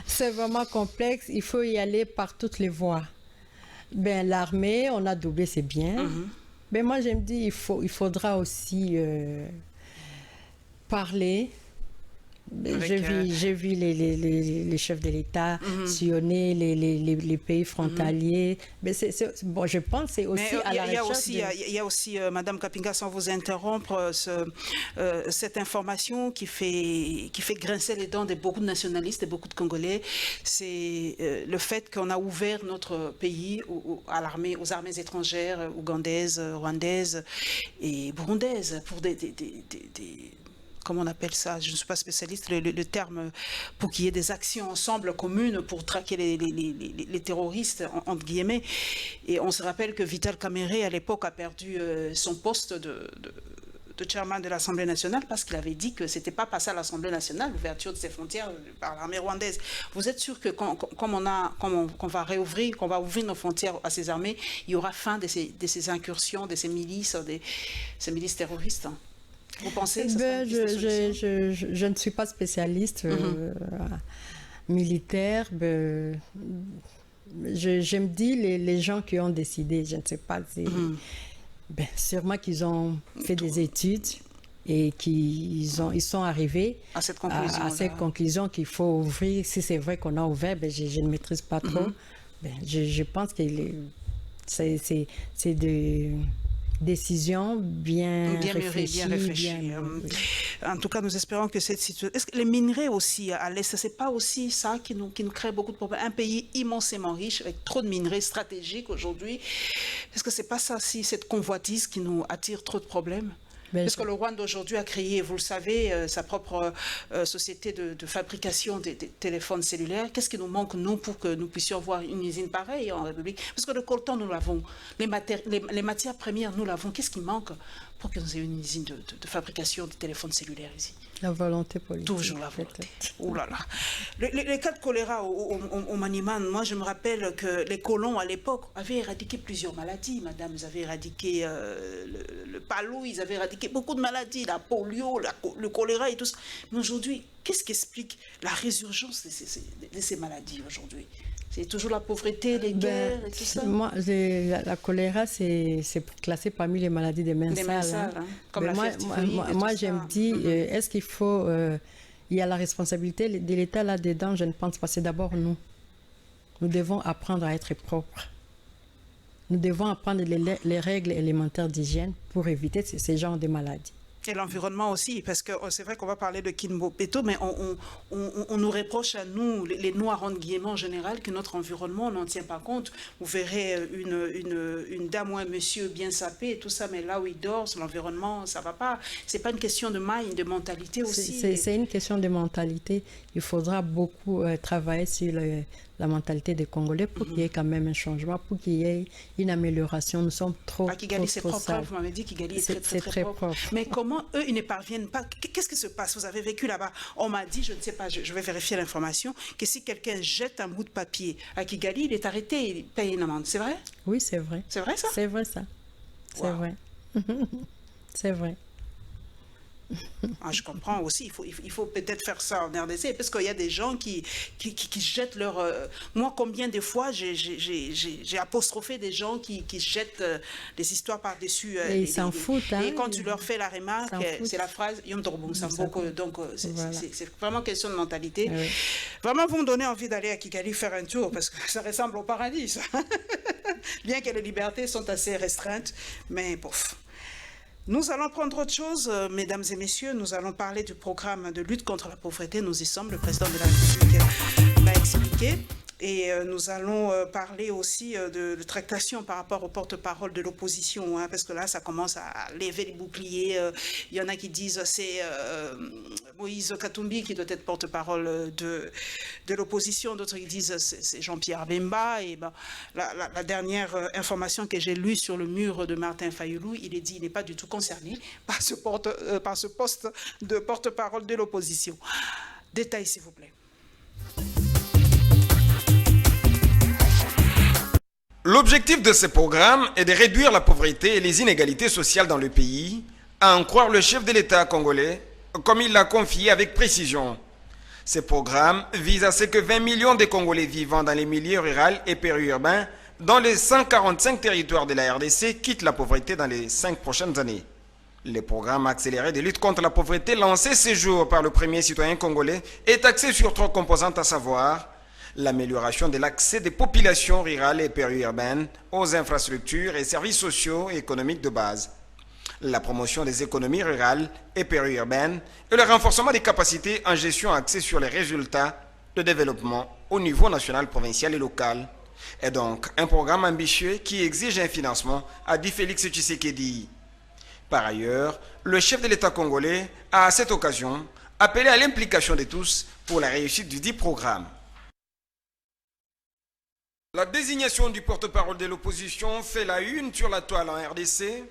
C'est vraiment complexe. Il faut y aller par toutes les voies. L'armée, on a doublé, c'est bien. Mais moi, je me dis, il faudra aussi parler. J'ai vu les chefs de l'État sillonner les pays frontaliers. Mais bon, je pense que c'est aussi à la recherche. Il y a aussi, Madame Kapinga, sans vous interrompre, cette information qui fait grincer les dents de beaucoup de nationalistes et beaucoup de Congolais. C'est le fait qu'on a ouvert notre pays à l'armée, aux armées étrangères, ougandaises, rwandaises et burundaises, pour comment on appelle ça? Je ne suis pas spécialiste, le terme, pour qu'il y ait des actions ensemble communes pour traquer les terroristes, entre guillemets. Et on se rappelle que Vital Kamerhe, à l'époque, a perdu son poste de chairman de l'Assemblée nationale parce qu'il avait dit que ce n'était pas passé à l'Assemblée nationale, l'ouverture de ses frontières par l'armée rwandaise. Vous êtes sûr que qu'on va réouvrir, qu'on va ouvrir nos frontières à ces armées, il y aura fin de ces incursions, de ces milices terroristes? Vous pensez que je ne suis pas spécialiste militaire. Je me dis, les gens qui ont décidé, je ne sais pas, sûrement qu'ils ont fait des études et qu'ils sont arrivés à cette conclusion qu'il faut ouvrir. Si c'est vrai qu'on a ouvert, je ne maîtrise pas trop. Je pense que c'est de... décision bien réfléchie. En tout cas, nous espérons que cette situation... Est-ce que les minerais aussi à l'Est, c'est pas aussi ça qui nous crée beaucoup de problèmes? Un pays immensément riche, avec trop de minerais stratégiques aujourd'hui. Est-ce que c'est pas ça, si cette convoitise qui nous attire trop de problèmes? Parce que le Rwanda aujourd'hui a créé, vous le savez, sa propre société de fabrication des téléphones cellulaires. Qu'est-ce qui nous manque, nous, pour que nous puissions avoir une usine pareille en République? Parce que le coltan, nous l'avons. Les matières premières, nous l'avons. Qu'est-ce qui manque pour que nous ayons une usine de fabrication de téléphones cellulaires ici? La volonté politique. Toujours la volonté. Oh là là. Les cas de choléra au Maniman, moi je me rappelle que les colons à l'époque avaient éradiqué plusieurs maladies, madame. Ils avaient éradiqué le palou, ils avaient éradiqué beaucoup de maladies, la polio, le choléra et tout ça. Mais aujourd'hui, qu'est-ce qui explique la résurgence de ces maladies aujourd'hui? C'est toujours la pauvreté, les guerres et tout ça. Moi, la choléra, c'est classé parmi les maladies des mains sales. Hein. Comme la moi je me dis, est-ce qu'il faut... il y a la responsabilité de l'État là-dedans, je ne pense pas. C'est d'abord nous. Nous devons apprendre à être propres. Nous devons apprendre les règles élémentaires d'hygiène pour éviter ces genres de maladies. Et l'environnement aussi, parce que c'est vrai qu'on va parler de Kinbo Peto, mais on nous reproche à nous, les Noirs en guillemets en général, que notre environnement n'en tient pas compte. Vous verrez une dame ou un monsieur bien sapé et tout ça, mais là où il dort, l'environnement, ça ne va pas. Ce n'est pas une question de mind, de mentalité aussi. C'est une question de mentalité. Il faudra beaucoup travailler sur la mentalité des Congolais pour qu'il y ait quand même un changement, pour qu'il y ait une amélioration. Nous sommes trop Kigali, c'est propre. Vous m'avez dit Kigali est très propre. Mais comment eux, ils ne parviennent pas? Qu'est-ce qui se passe? Vous avez vécu là-bas. On m'a dit, je ne sais pas, je vais vérifier l'information, que si quelqu'un jette un bout de papier à Kigali, il est arrêté, il paye une amende. C'est vrai? Oui, c'est vrai. C'est vrai ça? C'est vrai ça. C'est vrai. C'est vrai. Je comprends aussi, il faut peut-être faire ça en RDC, parce qu'il y a des gens qui jettent leur... Moi, combien de fois j'ai apostrophé des gens qui jettent des histoires par-dessus... Et ils s'en foutent. Et quand tu leur fais la remarque, c'est la phrase « Yom Torbong Samboko ». Donc, c'est vraiment question de mentalité. Oui. Vraiment, vous me donnez envie d'aller à Kigali faire un tour, parce que ça ressemble au paradis, ça. Bien que les libertés sont assez restreintes, mais bof. Nous allons prendre autre chose, mesdames et messieurs. Nous allons parler du programme de lutte contre la pauvreté. Nous y sommes, le président de la République l'a expliqué. Et nous allons parler aussi de tractation par rapport au porte-parole de l'opposition, hein, parce que là, ça commence à lever les boucliers. Il y en a qui disent c'est Moïse Katumbi qui doit être porte-parole de l'opposition. D'autres qui disent c'est Jean-Pierre Bemba. Et ben, la dernière information que j'ai lue sur le mur de Martin Fayoulou, il est dit qu'il n'est pas du tout concerné par ce poste de porte-parole de l'opposition. Détail, s'il vous plaît. L'objectif de ce programme est de réduire la pauvreté et les inégalités sociales dans le pays, à en croire le chef de l'État congolais, comme il l'a confié avec précision. Ce programme vise à ce que 20 millions de Congolais vivant dans les milieux ruraux et périurbains, dans les 145 territoires de la RDC, quittent la pauvreté dans les 5 prochaines années. Le programme accéléré de lutte contre la pauvreté lancé ce jour par le premier citoyen congolais est axé sur 3 composantes, à savoir l'amélioration de l'accès des populations rurales et périurbaines aux infrastructures et services sociaux et économiques de base, la promotion des économies rurales et périurbaines et le renforcement des capacités en gestion axée sur les résultats de développement au niveau national, provincial et local. Et donc un programme ambitieux qui exige un financement, a dit Félix Tshisekedi. Par ailleurs, le chef de l'État congolais a à cette occasion appelé à l'implication de tous pour la réussite du dit programme. La désignation du porte-parole de l'opposition fait la une sur la toile en RDC.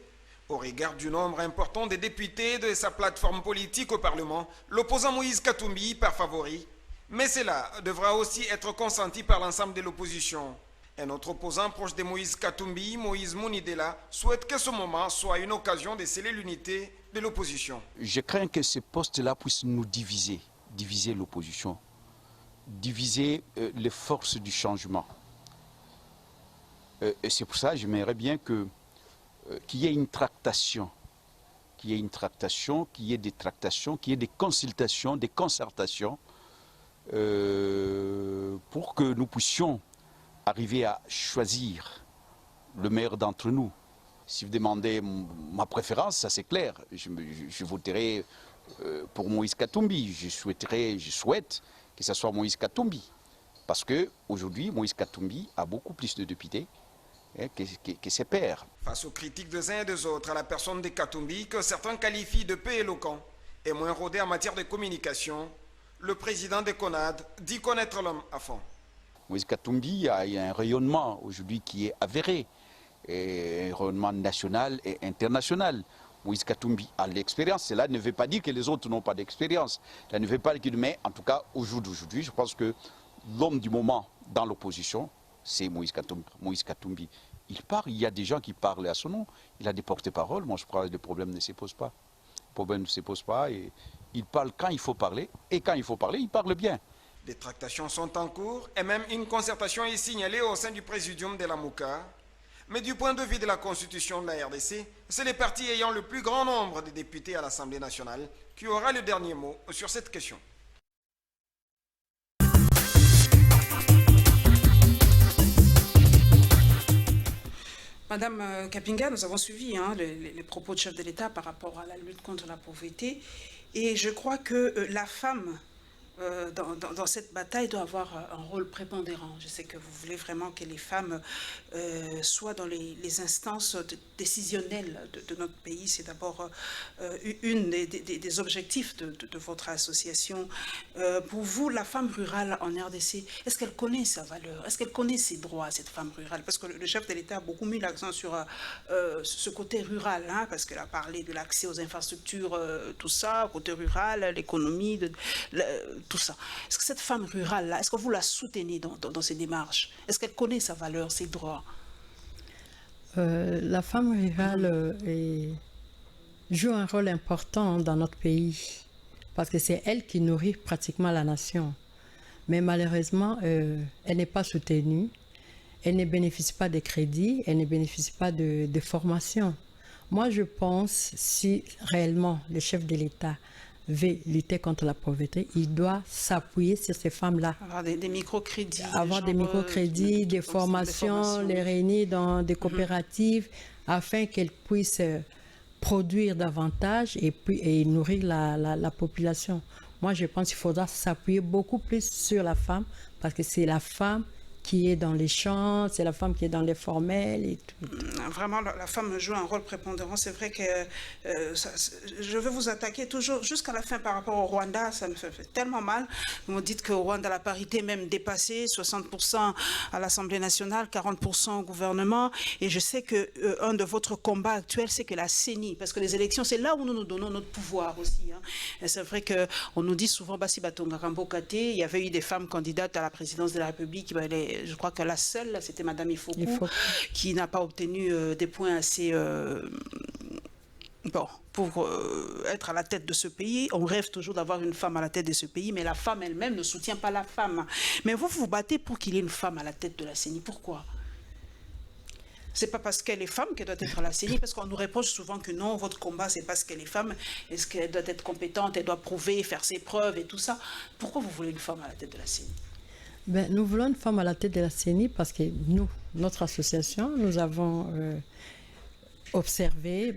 Au regard du nombre important de députés de sa plateforme politique au Parlement, l'opposant Moïse Katumbi part favori. Mais cela devra aussi être consenti par l'ensemble de l'opposition. Un autre opposant proche de Moïse Katumbi, Moïse Mounidela, souhaite que ce moment soit une occasion de sceller l'unité de l'opposition. Je crains que ce poste-là puisse nous diviser l'opposition, diviser les forces du changement. Et c'est pour ça que j'aimerais bien qu'il y ait une tractation, qu'il y ait des tractations, qu'il y ait des consultations, des concertations, pour que nous puissions arriver à choisir le meilleur d'entre nous. Si vous demandez ma préférence, ça c'est clair, je voterai pour Moïse Katumbi. Je souhaite que ce soit Moïse Katumbi. Parce qu'aujourd'hui, Moïse Katumbi a beaucoup plus de députés que ses pairs. Face aux critiques des uns et des autres à la personne de Katumbi, que certains qualifient de peu éloquent et moins rodé en matière de communication, le président de CONAD dit connaître l'homme à fond. Moïse Katumbi a un rayonnement aujourd'hui qui est avéré, et un rayonnement national et international. Moïse Katumbi a l'expérience. Cela ne veut pas dire que les autres n'ont pas d'expérience. Cela ne veut pas dire, mais en tout cas, au jour d'aujourd'hui, je pense que l'homme du moment dans l'opposition, c'est Moïse Katumbi. Il parle, il y a des gens qui parlent à son nom. Il a des porte-paroles. Moi, je crois que le problème ne se pose pas. Le problème ne se pose pas. Et il parle quand il faut parler. Et quand il faut parler, il parle bien. Des tractations sont en cours et même une concertation est signalée au sein du présidium de la MOUCA. Mais du point de vue de la constitution de la RDC, c'est les partis ayant le plus grand nombre de députés à l'Assemblée nationale qui aura le dernier mot sur cette question. Madame Kapinga, nous avons suivi les propos du chef de l'État par rapport à la lutte contre la pauvreté. Et je crois que la femme, dans cette bataille, doit avoir un rôle prépondérant. Je sais que vous voulez vraiment que les femmes soient dans les instances décisionnelles de notre pays. C'est d'abord une des objectifs de votre association. Pour vous, la femme rurale en RDC, est-ce qu'elle connaît sa valeur? Est-ce qu'elle connaît ses droits, cette femme rurale? Parce que le chef de l'État a beaucoup mis l'accent sur ce côté rural, parce qu'elle a parlé de l'accès aux infrastructures, tout ça, côté rural, l'économie, tout ça. Est-ce que cette femme rurale-là, est-ce que vous la soutenez dans ces démarches? Est-ce qu'elle connaît sa valeur, ses droits? La femme rurale joue un rôle important dans notre pays parce que c'est elle qui nourrit pratiquement la nation. Mais malheureusement, elle n'est pas soutenue, elle ne bénéficie pas de crédits, elle ne bénéficie pas de formation. Moi, je pense si réellement le chef de l'État veut lutter contre la pauvreté, il doit s'appuyer sur ces femmes-là. Avoir des microcrédits. Avoir des microcrédits, des formations, les réunir dans des coopératives afin qu'elles puissent produire davantage et nourrir la population. Moi, je pense qu'il faudra s'appuyer beaucoup plus sur la femme parce que c'est la femme qui est dans les champs, c'est la femme qui est dans les formels et tout. Vraiment, la femme joue un rôle prépondérant. C'est vrai que je vais vous attaquer toujours jusqu'à la fin par rapport au Rwanda. Ça me fait tellement mal. Vous me dites qu'au Rwanda, la parité est même dépassée, 60% à l'Assemblée nationale, 40% au gouvernement. Et je sais qu'un de votre combats actuels, c'est que la CENI, parce que les élections, c'est là où nous nous donnons notre pouvoir aussi. Et c'est vrai qu'on nous dit souvent, Bassi Batonga Kambokate, il y avait eu des femmes candidates à la présidence de la République. Je crois que la seule, c'était Madame Ifoku, qui n'a pas obtenu des points assez pour être à la tête de ce pays. On rêve toujours d'avoir une femme à la tête de ce pays, mais la femme elle-même ne soutient pas la femme. Mais vous vous battez pour qu'il y ait une femme à la tête de la CENI. Pourquoi? C'est pas parce qu'elle est femme qu'elle doit être à la CENI, parce qu'on nous reproche souvent que non, votre combat, c'est parce qu'elle est femme. Est-ce qu'elle doit être compétente, elle doit prouver, faire ses preuves et tout ça? Pourquoi vous voulez une femme à la tête de la CENI? Nous voulons une femme à la tête de la CENI parce que nous, notre association, nous avons observé,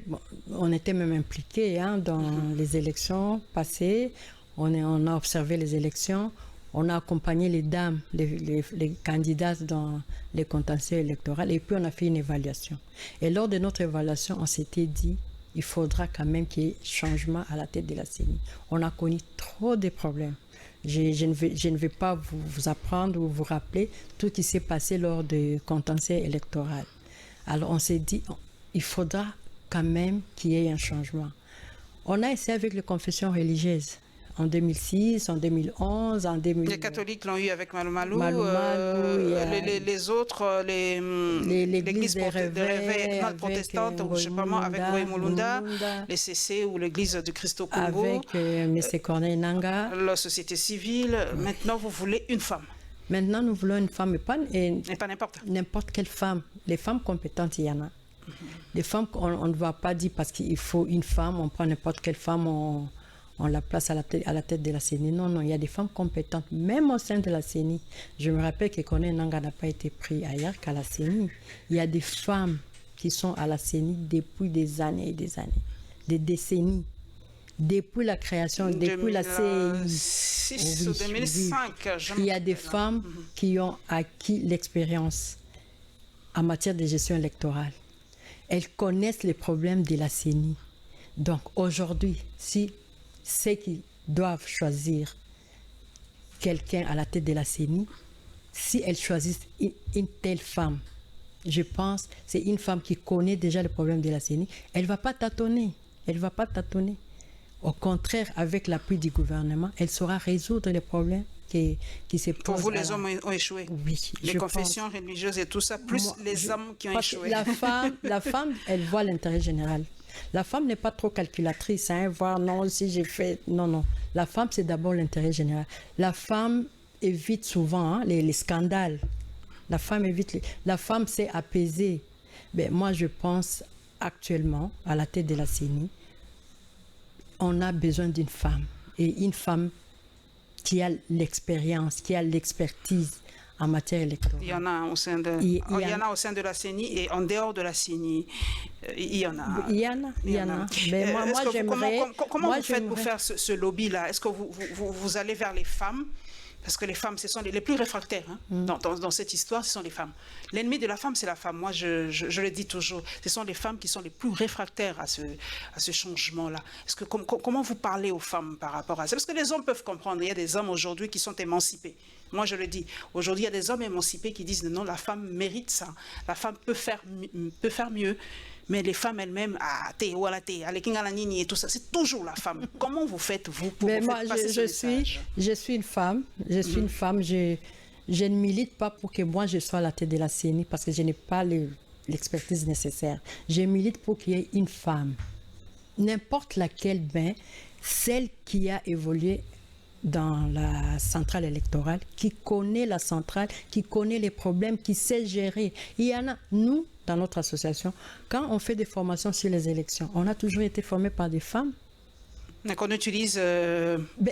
on était même impliqués dans les élections passées, on a observé les élections, on a accompagné les dames, les candidates dans les contentieux électoraux et puis on a fait une évaluation. Et lors de notre évaluation, on s'était dit, il faudra quand même qu'il y ait changement à la tête de la CENI. On a connu trop de problèmes. Je ne vais pas vous apprendre ou vous rappeler tout ce qui s'est passé lors du contentieux électoral. Alors on s'est dit, il faudra quand même qu'il y ait un changement. On a essayé avec les confessions religieuses. En 2006, en 2011, en 2000... Les catholiques l'ont eu avec Malou, les autres, l'église des réveils protestante, ou je sais pas moi, avec Roy Mulunda, les CC ou l'église du Christ au Congo, avec M. Corneille Nanga, la société civile. Maintenant, vous voulez une femme. Maintenant, nous voulons une femme, et pas n'importe. N'importe quelle femme. Les femmes compétentes, il y en a. Les femmes, on ne va pas dire parce qu'il faut une femme, on prend n'importe quelle femme, on la place à la tête de la CENI. Non, il y a des femmes compétentes, même au sein de la CENI. Je me rappelle que Corneille Nanga n'a pas été pris ailleurs qu'à la CENI. Il y a des femmes qui sont à la CENI depuis des années et des années, des décennies. Depuis la création, depuis la CEI. 2005. Il y a des femmes qui ont acquis l'expérience en matière de gestion électorale. Elles connaissent les problèmes de la CENI. Donc aujourd'hui, si ceux qui doivent choisir quelqu'un à la tête de la CENI, si elles choisissent une telle femme, je pense que c'est une femme qui connaît déjà le problème de la CENI, elle ne va pas tâtonner. Elle ne va pas tâtonner. Au contraire, avec l'appui du gouvernement, elle saura résoudre les problèmes qui se posent. Pour vous, les hommes ont échoué. Oui. Les confessions religieuses et tout ça, plus les hommes qui ont échoué. La femme, elle voit l'intérêt général. La femme n'est pas trop calculatrice, voir non, si j'ai fait... Non. La femme, c'est d'abord l'intérêt général. La femme évite souvent les scandales. La femme sait apaiser. Moi, je pense actuellement, à la tête de la CENI, on a besoin d'une femme. Et une femme qui a l'expérience, qui a l'expertise en matière électorale. Il y en a au sein de, il y en a au sein de la CENI et en dehors de la CENI. Il y en a. Il y en a. Mais moi j'aimerais... Comment vous faites pour faire ce lobby-là? Est-ce que vous allez vers les femmes? Parce que les femmes, ce sont les plus réfractaires. Dans cette histoire, ce sont les femmes. L'ennemi de la femme, c'est la femme. Moi, je le dis toujours. Ce sont les femmes qui sont les plus réfractaires à ce changement-là. Comment vous parlez aux femmes par rapport à ça? Parce que les hommes peuvent comprendre. Il y a des hommes aujourd'hui qui sont émancipés. Moi, je le dis. Aujourd'hui, il y a des hommes émancipés qui disent non, la femme mérite ça. La femme peut faire mieux. Mais les femmes elles-mêmes, et tout ça, c'est toujours la femme. Comment vous faites, vous, pour vous faire passer ce message? Je suis une femme. Une femme. Je ne milite pas pour que moi, je sois à la tête de la CENI parce que je n'ai pas l'expertise nécessaire. Je milite pour qu'il y ait une femme. N'importe laquelle, celle qui a évolué dans la centrale électorale, qui connaît la centrale, qui connaît les problèmes, qui sait gérer. Il y en a, nous, dans notre association, quand on fait des formations sur les élections, on a toujours été formés par des femmes. Mais qu'on utilise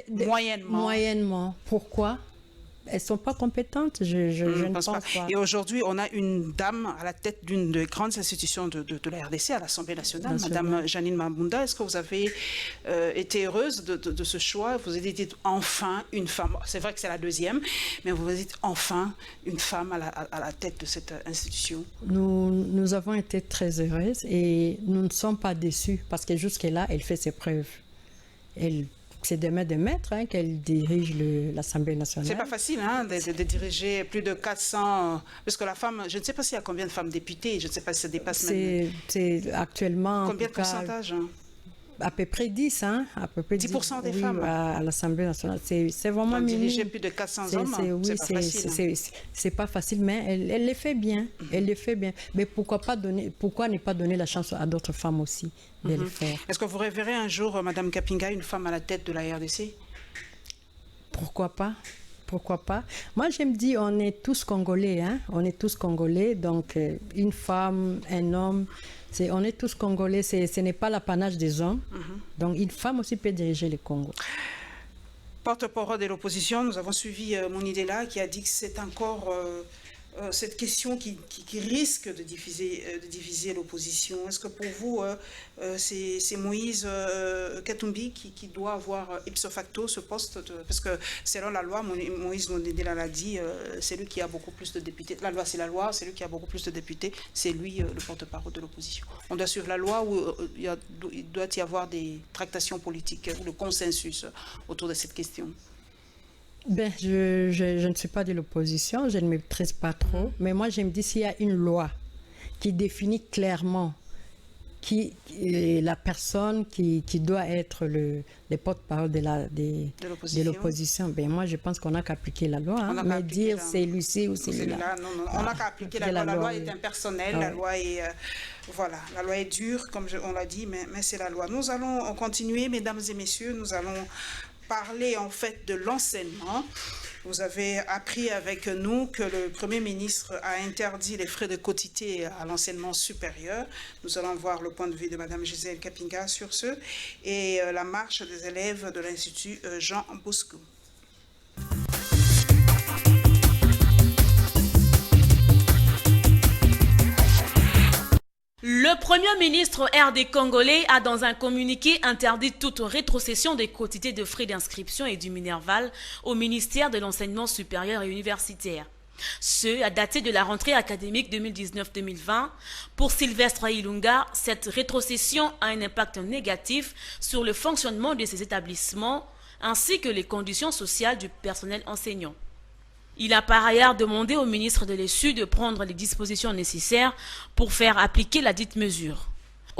moyennement. Moyennement. Pourquoi? Elles ne sont pas compétentes, je ne pense pas. Et aujourd'hui, on a une dame à la tête d'une des grandes institutions de la RDC, à l'Assemblée nationale, Madame Janine Mabunda. Est-ce que vous avez été heureuse de ce choix? Vous avez dit enfin une femme. C'est vrai que c'est la deuxième, mais vous dites enfin une femme à la tête de cette institution. Nous avons été très heureuses et nous ne sommes pas déçus parce que jusque-là, elle fait ses preuves. C'est de maître qu'elle dirige l'Assemblée nationale. C'est pas facile de diriger plus de 400... Parce que la femme, je ne sais pas s'il y a combien de femmes députées, je ne sais pas si ça dépasse même... C'est actuellement... Combien de pourcentage? À peu près 10, à peu près 10% des femmes à l'Assemblée nationale. C'est vraiment minime. Diriger plus de 400 hommes, c'est pas facile. C'est pas facile, mais elle le fait bien. Elle le fait bien. Mais pourquoi ne pas donner la chance à d'autres femmes aussi de le faire? Est-ce que vous reverrez un jour, Madame Kapinga, une femme à la tête de la RDC? Pourquoi pas? Pourquoi pas? Moi, je me dis, on est tous Congolais. On est tous Congolais. Donc, une femme, un homme... on est tous Congolais, ce n'est pas l'apanage des hommes. Donc une femme aussi peut diriger le Congo. Porte-parole de l'opposition, nous avons suivi Monidela qui a dit que c'est encore cette question qui risque de diviser l'opposition. Est-ce que pour vous, c'est Moïse Katumbi qui doit avoir ipso facto ce poste parce que selon la loi, Moïse Monidela l'a dit, c'est lui qui a beaucoup plus de députés. La loi, c'est la loi, c'est lui qui a beaucoup plus de députés, c'est lui le porte-parole de l'opposition. On doit suivre la loi où il doit y avoir des tractations politiques ou le consensus autour de cette question. Je ne suis pas de l'opposition, je ne me maîtrise pas trop, mais moi je me dis s'il y a une loi qui définit clairement la personne qui doit être le porte-parole de l'opposition, moi je pense qu'on n'a qu'à appliquer la loi, mais dire c'est Lucie ou c'est celui-là. Non, on n'a qu'à appliquer la loi. La loi est impersonnelle, la loi est... voilà, la loi est dure, comme on l'a dit, mais c'est la loi. Nous allons continuer, mesdames et messieurs, nous allons parler en fait de l'enseignement. Vous avez appris avec nous que le Premier ministre a interdit les frais de quotité à l'enseignement supérieur. Nous allons voir le point de vue de Mme Gisèle Kapinga sur ce et la marche des élèves de l'Institut Jean Bosco. Le Premier ministre RD congolais a dans un communiqué interdit toute rétrocession des quotités de frais d'inscription et du Minerval au ministère de l'Enseignement supérieur et universitaire. Ce a daté de la rentrée académique 2019-2020. Pour Sylvestre Ilunga, cette rétrocession a un impact négatif sur le fonctionnement de ces établissements ainsi que les conditions sociales du personnel enseignant. Il a par ailleurs demandé au ministre de l'ESU de prendre les dispositions nécessaires pour faire appliquer la dite mesure.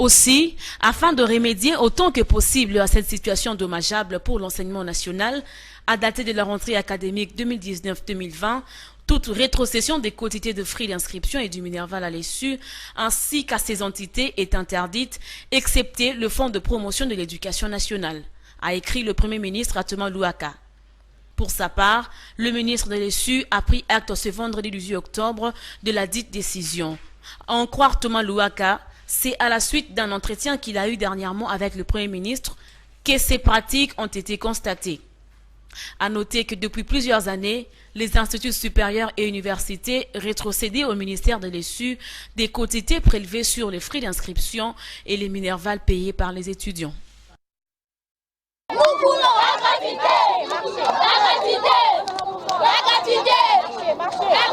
Aussi, afin de remédier autant que possible à cette situation dommageable pour l'enseignement national, à dater de la rentrée académique 2019-2020, toute rétrocession des quotités de frais d'inscription et du Minerval à l'ESU, ainsi qu'à ces entités, est interdite, excepté le Fonds de promotion de l'éducation nationale, a écrit le Premier ministre Thomas Louaka. Pour sa part, le ministre de l'ESU a pris acte ce vendredi 18 octobre de la dite décision. À en croire Thomas Louaka, c'est à la suite d'un entretien qu'il a eu dernièrement avec le Premier ministre que ces pratiques ont été constatées. À noter que depuis plusieurs années, les instituts supérieurs et universités rétrocédaient au ministère de l'ESU des quotités prélevées sur les frais d'inscription et les minervales payés par les étudiants. Nous voulons la gratuité, la gratuité.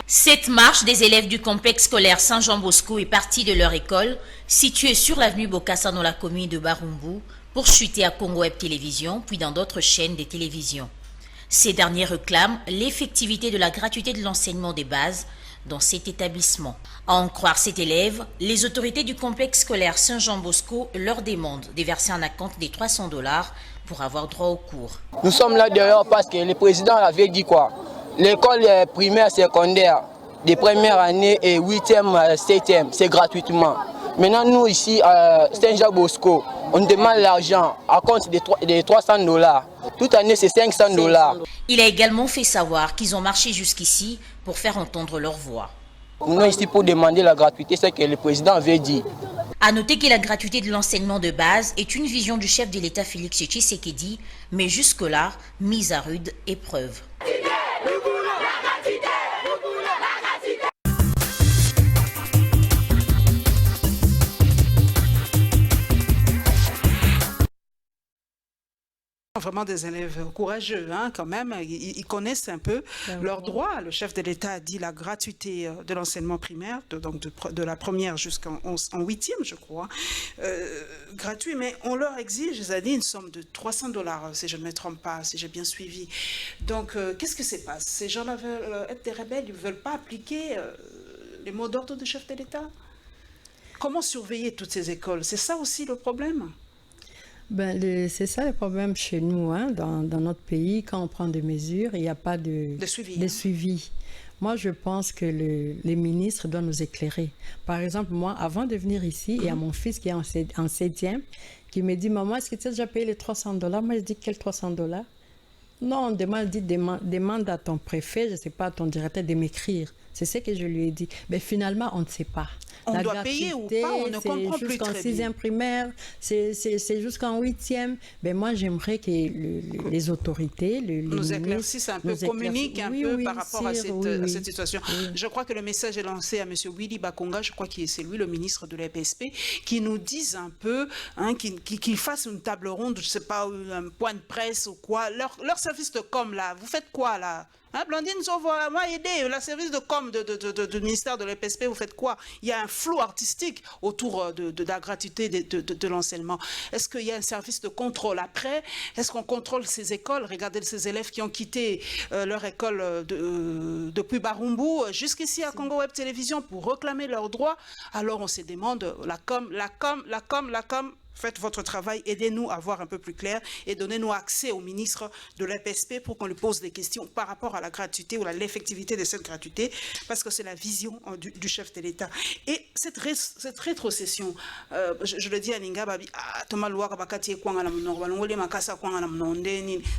Cette marche des élèves du complexe scolaire Saint-Jean-Bosco est partie de leur école, située sur l'avenue Bokassa dans la commune de Barumbu, pour chuter à Congo Web Télévision, puis dans d'autres chaînes de télévision. Ces derniers réclament l'effectivité de la gratuité de l'enseignement des bases dans cet établissement. À en croire cet élève, les autorités du complexe scolaire Saint-Jean-Bosco leur demandent de verser un acompte des $300 pour avoir droit au cours. Nous sommes là dehors parce que le président avait dit quoi? L'école primaire, secondaire, des premières années et 8e, 7e, c'est gratuitement. Maintenant, nous ici à Saint-Jean-Bosco, on demande l'argent à compte de $300. Toute année, c'est $500. Il a également fait savoir qu'ils ont marché jusqu'ici pour faire entendre leur voix. Nous sommes ici pour demander la gratuité, c'est ce que le président avait dit. À noter que la gratuité de l'enseignement de base est une vision du chef de l'État Félix Tshisekedi, mais jusque-là, mise à rude épreuve. Vraiment des élèves courageux, hein, quand même. Ils connaissent un peu leurs droits. Le chef de l'État a dit la gratuité de l'enseignement primaire, donc de la première jusqu'en 8e, je crois, gratuit. Mais on leur exige, ils ont dit, une somme de $300, si je ne me trompe pas, si j'ai bien suivi. Donc, qu'est-ce que se passe? Ces gens-là veulent être des rebelles, ils ne veulent pas appliquer les mots d'ordre du chef de l'État? Comment surveiller toutes ces écoles? C'est ça aussi le problème? Ben, c'est ça le problème chez nous, hein, dans notre pays. Quand on prend des mesures, il n'y a pas de suivi. Moi, je pense que les ministres doivent nous éclairer. Par exemple, moi, avant de venir ici, il y a mon fils qui est en 7e, qui me dit, maman, est-ce que tu as déjà payé les $300? Moi, je dis, quels $300? Non, demande à ton préfet, je ne sais pas, à ton directeur de m'écrire. C'est ce que je lui ai dit. Mais finalement, on ne sait pas. On doit payer ou pas, on ne comprend plus très bien. C'est jusqu'en 6e primaire, c'est jusqu'en 8e. Ben moi, j'aimerais que les autorités, les nous éclaircissent un peu, communiquent un peu par rapport à cette situation. Oui. Je crois que le message est lancé à M. Willy Bakonga, je crois que c'est lui le ministre de l'EPSP, qui nous dise un peu, hein, qu'il fasse une table ronde, je ne sais pas, un point de presse ou quoi. Leur service de com, là, vous faites quoi, là? Hein, Blandine Zovo, moi aider, le service de com du ministère de l'EPSP, vous faites quoi? Il y a un flou artistique autour de la gratuité de l'enseignement. Est-ce qu'il y a un service de contrôle après? Est-ce qu'on contrôle ces écoles? Regardez ces élèves qui ont quitté leur école depuis Barumbu jusqu'ici à Congo Web Télévision pour réclamer leurs droits. Alors on se demande, la com, faites votre travail, aidez-nous à voir un peu plus clair et donnez-nous accès au ministre de l'EPSP pour qu'on lui pose des questions par rapport à la gratuité ou à l'effectivité de cette gratuité, parce que c'est la vision du chef de l'État. Et cette rétrocession, je le dis à Ninga,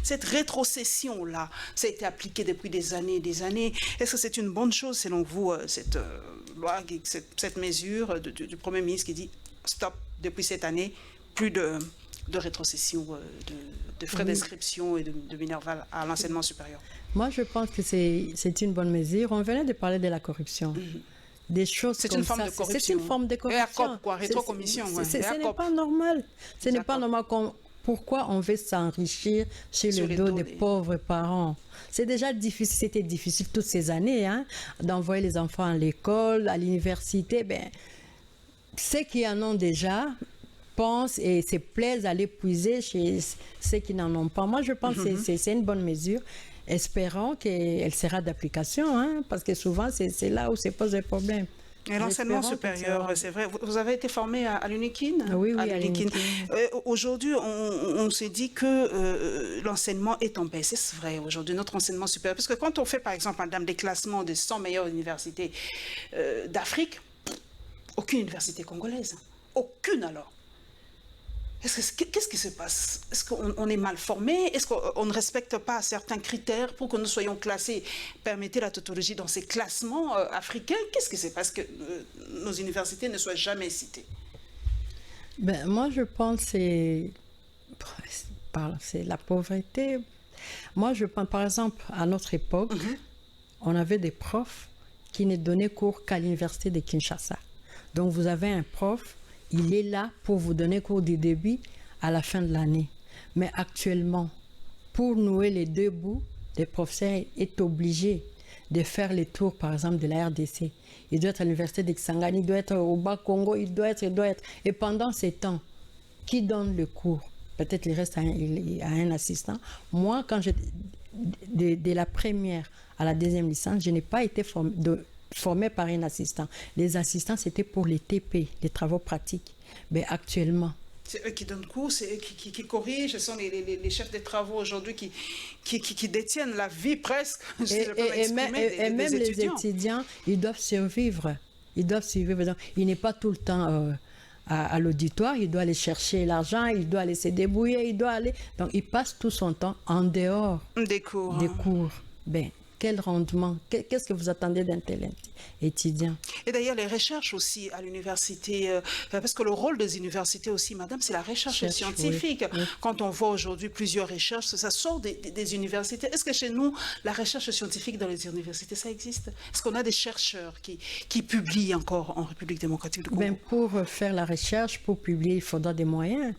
cette rétrocession-là, ça a été appliqué depuis des années et des années. Est-ce que c'est une bonne chose selon vous, cette loi, cette mesure du Premier ministre qui dit stop, depuis cette année, plus de rétrocession de frais d'inscription et de minerval à l'enseignement supérieur? Moi, je pense que c'est une bonne mesure. On venait de parler de la corruption. Des choses c'est comme une forme ça. de corruption. C'est une forme de corruption. Rétrocommission. Ce n'est pas normal. Ce n'est pas normal. Pourquoi on veut s'enrichir sur le dos des pauvres parents? C'est déjà difficile, c'était difficile toutes ces années, hein, d'envoyer les enfants à l'école, à l'université. Ben, ceux qui en ont déjà pensent et se plaisent à l'épuiser chez ceux qui n'en ont pas. Moi, je pense que c'est une bonne mesure. Espérons qu'elle sera d'application, hein, parce que souvent, c'est là où se pose le problème. Et l'enseignement supérieur, c'est vrai. Vous avez été formé à l'UNIKIN? Oui, à l'UNIKIN. Aujourd'hui, on s'est dit que l'enseignement est en baisse. C'est vrai, aujourd'hui, notre enseignement supérieur. Parce que quand on fait, par exemple, madame, des classements des 100 meilleures universités d'Afrique, aucune université congolaise. Aucune, alors. Qu'est-ce qui se passe? Est-ce qu'on est mal formé? Est-ce qu'on ne respecte pas certains critères pour que nous soyons classés? Permettez la tautologie dans ces classements africains. Qu'est-ce qui se passe que nos universités ne soient jamais citées? Ben, moi, je pense que c'est la pauvreté. Moi, je pense, par exemple, à notre époque, on avait des profs qui ne donnaient cours qu'à l'université de Kinshasa. Donc, vous avez un prof, il est là pour vous donner cours du début à la fin de l'année. Mais actuellement, pour nouer les deux bouts, le professeur est obligé de faire les tours, par exemple, de la RDC. Il doit être à l'université de Kisangani, il doit être au Bas-Congo, il doit être. Et pendant ces temps, qui donne le cours? Peut-être il reste à un assistant. Moi, quand de la première à la deuxième licence, je n'ai pas été formé par un assistant. Les assistants, c'était pour les TP, les travaux pratiques. Mais actuellement... C'est eux qui donnent cours, c'est eux qui corrigent, ce sont les chefs des travaux aujourd'hui qui détiennent la vie presque. Et même les étudiants, ils doivent survivre. Ils n'est pas tout le temps à l'auditoire, il doit aller chercher l'argent, il doit aller se débrouiller, il doit aller... Donc, il passe tout son temps en dehors des cours. Ben, quel rendement? Qu'est-ce que vous attendez d'un tel étudiant? Et d'ailleurs, les recherches aussi à l'université, parce que le rôle des universités aussi, madame, c'est la recherche scientifique. Oui. Quand on voit aujourd'hui plusieurs recherches, ça sort des universités. Est-ce que chez nous, la recherche scientifique dans les universités, ça existe? Est-ce qu'on a des chercheurs qui publient encore en République démocratique du Congo? Ben, pour faire la recherche, pour publier, il faudra des moyens.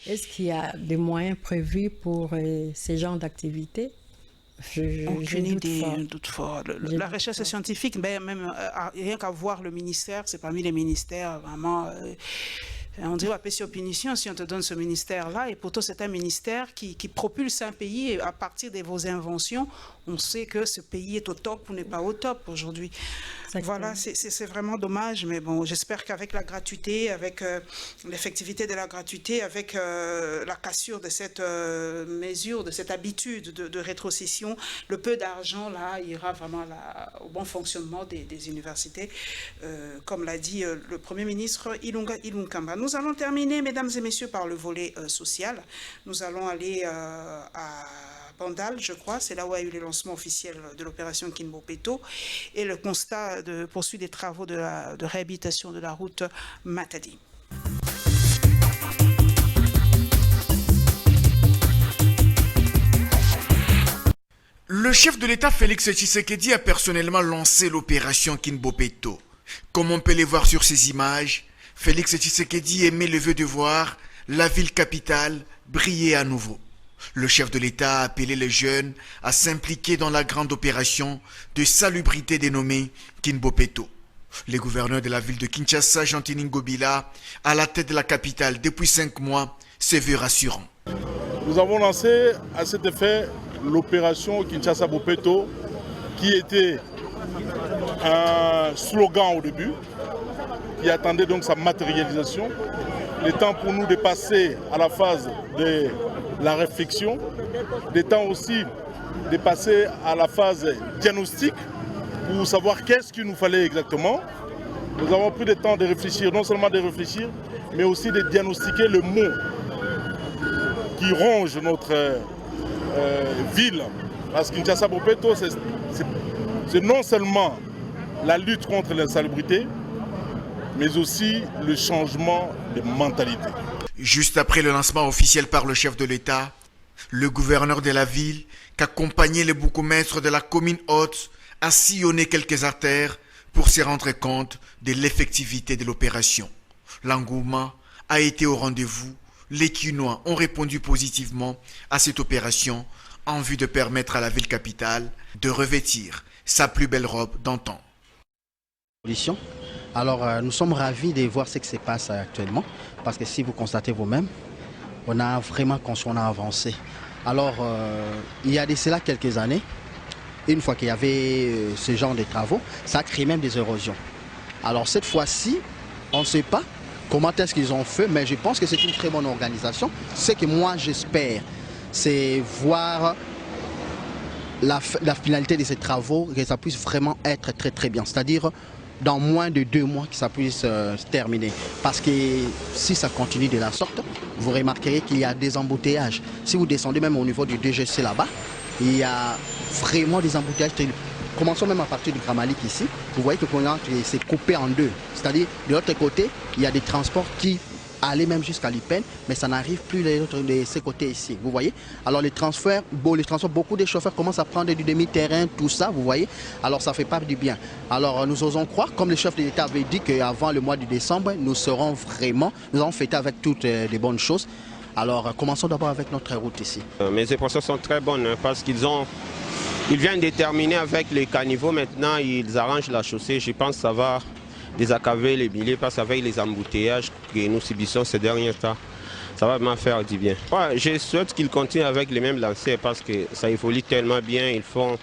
Est-ce qu'il y a des moyens prévus pour ces genres d'activités? Aucune idée, doute fort. La recherche scientifique, même rien qu'à voir le ministère, c'est parmi les ministères vraiment... on dirait à sur punition si on te donne ce ministère-là, et pourtant c'est un ministère qui propulse un pays, et à partir de vos inventions, on sait que ce pays est au top ou n'est pas au top aujourd'hui. Voilà, c'est vraiment dommage, mais bon, j'espère qu'avec la gratuité, avec l'effectivité de la gratuité, avec la cassure de cette mesure, de cette habitude de rétrocession, le peu d'argent là ira vraiment au bon fonctionnement des universités, comme l'a dit le Premier ministre Ilunga Ilunkamba. Nous allons terminer, mesdames et messieurs, par le volet social. Nous allons aller à Bandal, je crois, c'est là où a eu le lancement officiel de l'opération Kinbopeto et le constat de poursuite des travaux de réhabilitation de la route Matadi. Le chef de l'État Félix Tshisekedi a personnellement lancé l'opération Kinbopeto. Comme on peut les voir sur ces images, Félix Tshisekedi émet le vœu de voir la ville capitale briller à nouveau. Le chef de l'État a appelé les jeunes à s'impliquer dans la grande opération de salubrité dénommée Kinbopeto. Le gouverneur de la ville de Kinshasa, Jean-Tini Ngobila, à la tête de la capitale depuis 5 mois, se veut rassurant. Nous avons lancé à cet effet l'opération Kinshasa Bopeto, qui était un slogan au début, qui attendait donc sa matérialisation. Le temps pour nous de passer à la phase de la réflexion, le temps aussi de passer à la phase diagnostique pour savoir qu'est-ce qu'il nous fallait exactement. Nous avons pris le temps de réfléchir, non seulement de réfléchir, mais aussi de diagnostiquer le mot qui ronge notre ville. Parce que Kinshasa Bopeto, c'est non seulement la lutte contre l'insalubrité, mais aussi le changement de mentalité. Juste après le lancement officiel par le chef de l'État, le gouverneur de la ville, qu'accompagnait le bourgmestre de la commune haute, a sillonné quelques artères pour se rendre compte de l'effectivité de l'opération. L'engouement a été au rendez-vous. Les Kinois ont répondu positivement à cette opération en vue de permettre à la ville capitale de revêtir sa plus belle robe d'antan. Alors nous sommes ravis de voir ce qui se passe actuellement, parce que si vous constatez vous-même, on a vraiment conscience, on a avancé. Alors il y a de cela quelques années, une fois qu'il y avait ce genre de travaux, ça crée même des érosions. Alors cette fois-ci, on ne sait pas comment est-ce qu'ils ont fait, mais je pense que c'est une très bonne organisation. Ce que moi j'espère, c'est voir la finalité de ces travaux, que ça puisse vraiment être très très bien. C'est-à-dire dans moins de 2 mois que ça puisse se terminer. Parce que si ça continue de la sorte, vous remarquerez qu'il y a des embouteillages. Si vous descendez même au niveau du DGC là-bas, il y a vraiment des embouteillages. Commençons même à partir du Grand Malik ici. Vous voyez que c'est coupé en 2. C'est-à-dire de l'autre côté, il y a des transports qui allaient même jusqu'à l'Ipen, mais ça n'arrive plus de ce côté ici. Vous voyez? Alors les transferts, beaucoup de chauffeurs commencent à prendre du demi-terrain, tout ça, vous voyez? Alors ça ne fait pas du bien. Alors nous osons croire, comme le chef de l'État avait dit qu'avant le mois de décembre, nous allons fêter avec toutes les bonnes choses. Alors commençons d'abord avec notre route ici. Mes impressions sont très bonnes parce qu'ils viennent déterminer avec les caniveaux. Maintenant, ils arrangent la chaussée. Je pense que ça va désaccaver les milliers parce qu'avec les embouteillages que nous subissons ces derniers temps, ça va vraiment faire du bien. Ouais, je souhaite qu'ils continuent avec les mêmes lancers parce que ça évolue tellement bien. Ils font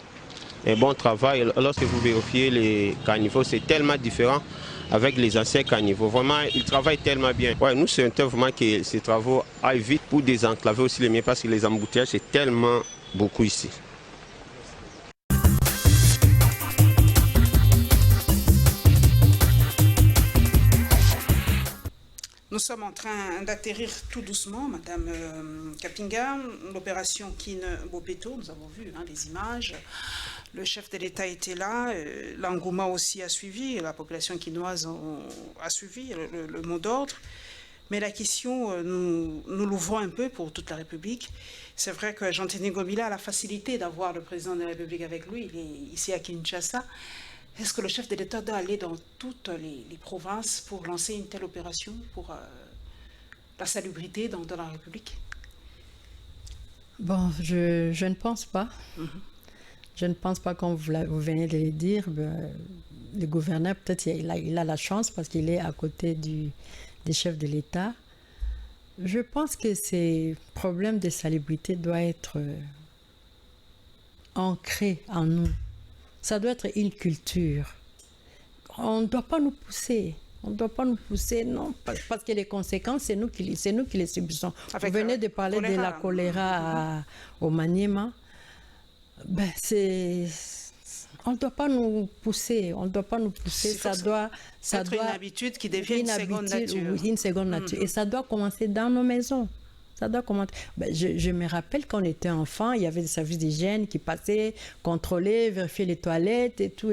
un bon travail. Lorsque vous vérifiez les caniveaux, c'est tellement différent avec les anciens caniveaux. Vraiment, ils travaillent tellement bien. Ouais, nous, c'est un temps vraiment que ces travaux aillent vite pour désenclaver aussi les miens parce que les embouteillages, c'est tellement beaucoup ici. Nous sommes en train d'atterrir tout doucement, Madame Kapinga, l'opération Kin Bopeto, nous avons vu les images. Le chef de l'État était là, l'engouement aussi a suivi, la population quinoise a suivi le mot d'ordre. Mais la question, nous l'ouvrons un peu pour toute la République. C'est vrai que Jean-Denis Ngomila a la facilité d'avoir le président de la République avec lui, il est ici à Kinshasa. Est-ce que le chef de l'État doit aller dans toutes les provinces pour lancer une telle opération pour la salubrité dans la République? Bon, je ne pense pas. Je ne pense pas, comme vous venez de le dire, le gouverneur, peut-être il a la chance parce qu'il est à côté des chefs de l'État. Je pense que ces problèmes de salubrité doivent être ancrés en nous. Ça doit être une culture. On ne doit pas nous pousser. On ne doit pas nous pousser, non, parce que les conséquences, c'est nous qui les subissons. Vous venez de parler de la choléra au Maniema. On ne doit pas nous pousser. On ne doit pas nous pousser. Ça doit être une habitude qui devient une seconde nature. Oui, une seconde nature. Et ça doit commencer dans nos maisons. Ça doit commencer. Je me rappelle quand on était enfant, il y avait des services d'hygiène qui passaient, contrôlaient, vérifiaient les toilettes et tout.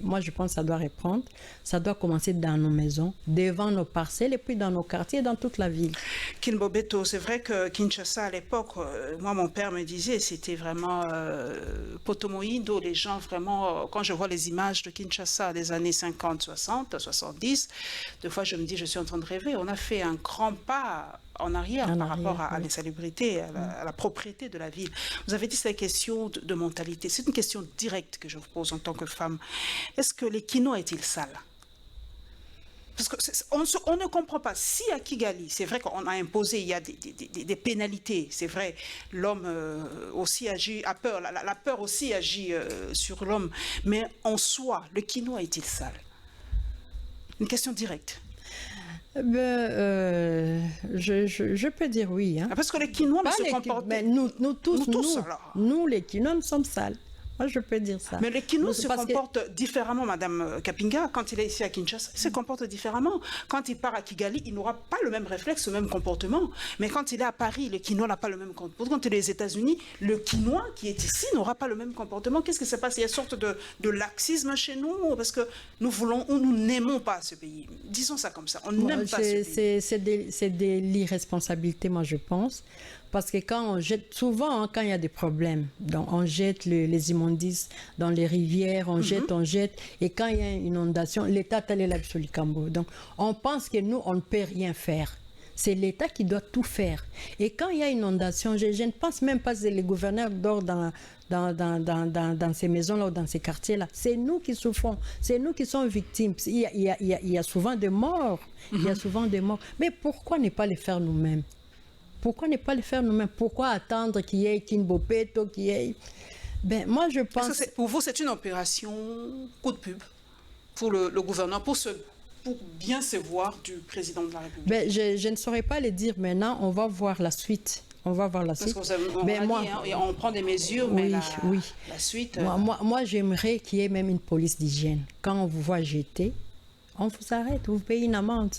Moi, je pense que ça doit reprendre. Ça doit commencer dans nos maisons, devant nos parcelles et puis dans nos quartiers, dans toute la ville. Kin Bopeto, c'est vrai que Kinshasa, à l'époque, moi, mon père me disait, c'était vraiment Potomoïdo, les gens vraiment, quand je vois les images de Kinshasa des années 50, 60, 70, des fois, je me dis, je suis en train de rêver. On a fait un grand pas en arrière par rapport à l'insalubrité, à la propriété de la ville. Vous avez dit c'est une question de mentalité. C'est une question directe que je vous pose en tant que femme. Est-ce que les Kinois est-il sales? Parce qu'on ne comprend pas. Si à Kigali, c'est vrai qu'on a imposé, il y a des pénalités, c'est vrai, l'homme aussi agit, a peur, la peur aussi agit sur l'homme, mais en soi, le Kinois est-il sale? Une question directe. Je peux dire oui. Hein. Parce que les Kinois se comportent... Nous, les Kinois, nous sommes sales. Moi, je peux dire ça. Mais les Kinois se comportent différemment, Madame Kapinga. Quand il est ici à Kinshasa, il se comporte différemment. Quand il part à Kigali, il n'aura pas le même réflexe, le même comportement. Mais quand il est à Paris, le Kinois n'a pas le même comportement. Quand il est aux États-Unis, le Kinois qui est ici n'aura pas le même comportement. Qu'est-ce qui se passe? Il y a une sorte de laxisme chez nous parce que nous n'aimons pas ce pays. Disons ça comme ça. On n'aime pas ce pays. C'est de l'irresponsabilité, moi, je pense. Parce que quand on jette, souvent, quand il y a des problèmes, donc on jette les immondices dans les rivières, on jette. Et quand il y a une inondation, l'État est là sur le Cambo. Donc, on pense que nous, on ne peut rien faire. C'est l'État qui doit tout faire. Et quand il y a une inondation, je ne pense même pas que les gouverneurs dorment dans ces maisons-là ou dans ces quartiers-là. C'est nous qui souffrons. C'est nous qui sommes victimes. Il y a souvent des morts. Il y a souvent des morts. Mais pourquoi ne pas les faire nous-mêmes? Pourquoi ne pas le faire nous-mêmes? Pourquoi attendre qu'il y ait Kin Bopeto, qu'il y ait... moi, je pense... Pour vous, c'est une opération coup de pub? pour le gouvernement, pour bien se voir du président de la République? Ben, je ne saurais pas le dire maintenant, on va voir la suite. On va voir la suite. Parce on prend des mesures, mais la suite... Moi j'aimerais qu'il y ait même une police d'hygiène. Quand on vous voit jeter, on vous arrête, vous payez une amende.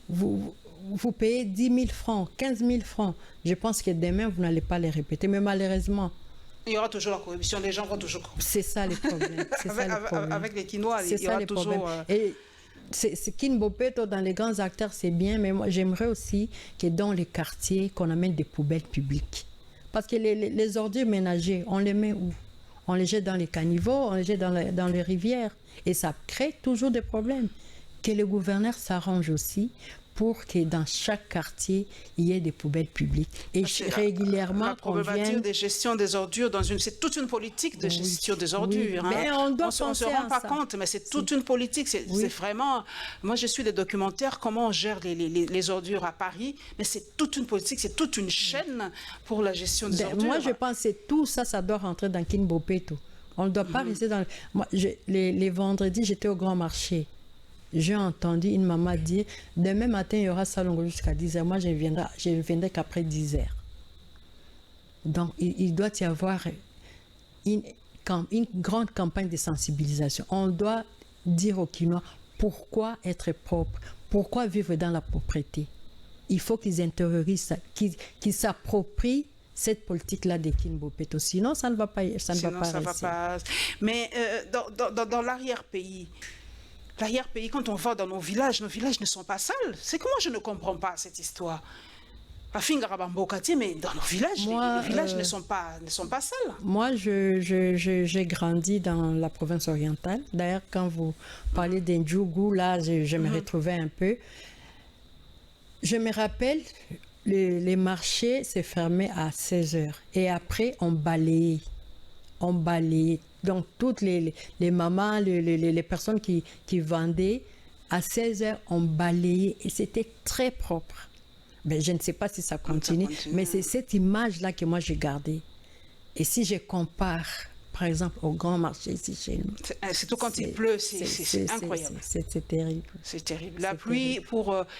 Vous payez 10 000 francs, 15 000 francs. Je pense que demain, vous n'allez pas les répéter. Mais malheureusement... Il y aura toujours la corruption, les gens vont toujours... C'est ça le problème. Avec les Quinois, il y aura toujours... Kin Bopeto dans les grands acteurs, c'est bien, mais moi j'aimerais aussi que dans les quartiers, qu'on amène des poubelles publiques. Parce que les ordures ménagères, on les met où? On les jette dans les caniveaux, on les jette dans les rivières. Et ça crée toujours des problèmes. Que le gouverneur s'arrange aussi pour que dans chaque quartier, il y ait des poubelles publiques. Et régulièrement, la problématique de gestion des ordures, c'est toute une politique de gestion des ordures. Oui. Mais on ne se rend pas compte, mais c'est toute une politique. C'est vraiment... Moi, je suis des documentaires, comment on gère les ordures à Paris, mais c'est toute une politique, c'est toute une chaîne pour la gestion des ordures. Moi, je pense que tout ça, ça doit rentrer dans Kin Bopeto. On ne doit pas rester dans... Moi, les vendredis, j'étais au Grand Marché. J'ai entendu une maman dire, demain matin, il y aura salon jusqu'à 10h. Moi, je ne viendrai qu'après 10h. Donc, il doit y avoir une grande campagne de sensibilisation. On doit dire aux Quinois pourquoi être propre, pourquoi vivre dans la propreté. Il faut qu'ils intériorisent ça, qu'ils s'approprient cette politique-là de Kin Bopeto. Sinon, ça ne va pas rester. Mais dans l'arrière-pays, quand on va dans nos villages ne sont pas sales. C'est comment je ne comprends pas cette histoire. Mais dans nos villages, les villages ne sont pas sales. Moi, j'ai grandi dans la province orientale. D'ailleurs, quand vous parlez d'Ndjougou, là, je me retrouvais un peu. Je me rappelle, les marchés se fermaient à 16h. Et après, on balayait. Donc, toutes les mamans, les personnes qui vendaient, à 16h, on balayait et c'était très propre. Ben, je ne sais pas si ça continue, mais c'est cette image-là que moi, j'ai gardée. Et si je compare, par exemple, au grand marché ici chez nous... Surtout quand il pleut, c'est incroyable. C'est terrible. C'est terrible. La pluie,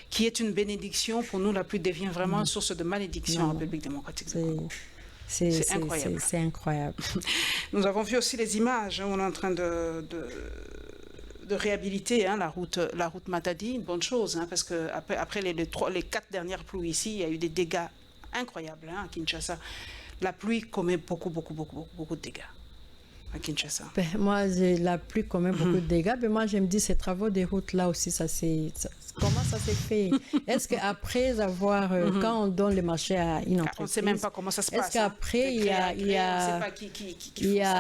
qui est une bénédiction, pour nous, la pluie devient vraiment une source de malédiction en République démocratique du Congo. C'est incroyable. C'est incroyable. Nous avons vu aussi les images. On est en train de réhabiliter la route Matadi, une bonne chose, parce que après les 4 dernières pluies ici, il y a eu des dégâts incroyables à Kinshasa. La pluie commet beaucoup de dégâts à Kinshasa. Moi, la pluie commet beaucoup de dégâts, mais moi, je me dis, ces travaux des routes là aussi, comment ça s'est fait? Est-ce qu'après avoir, quand on donne le marché à une entreprise, on ne sait même pas comment ça se passe. Est-ce qu'après, il y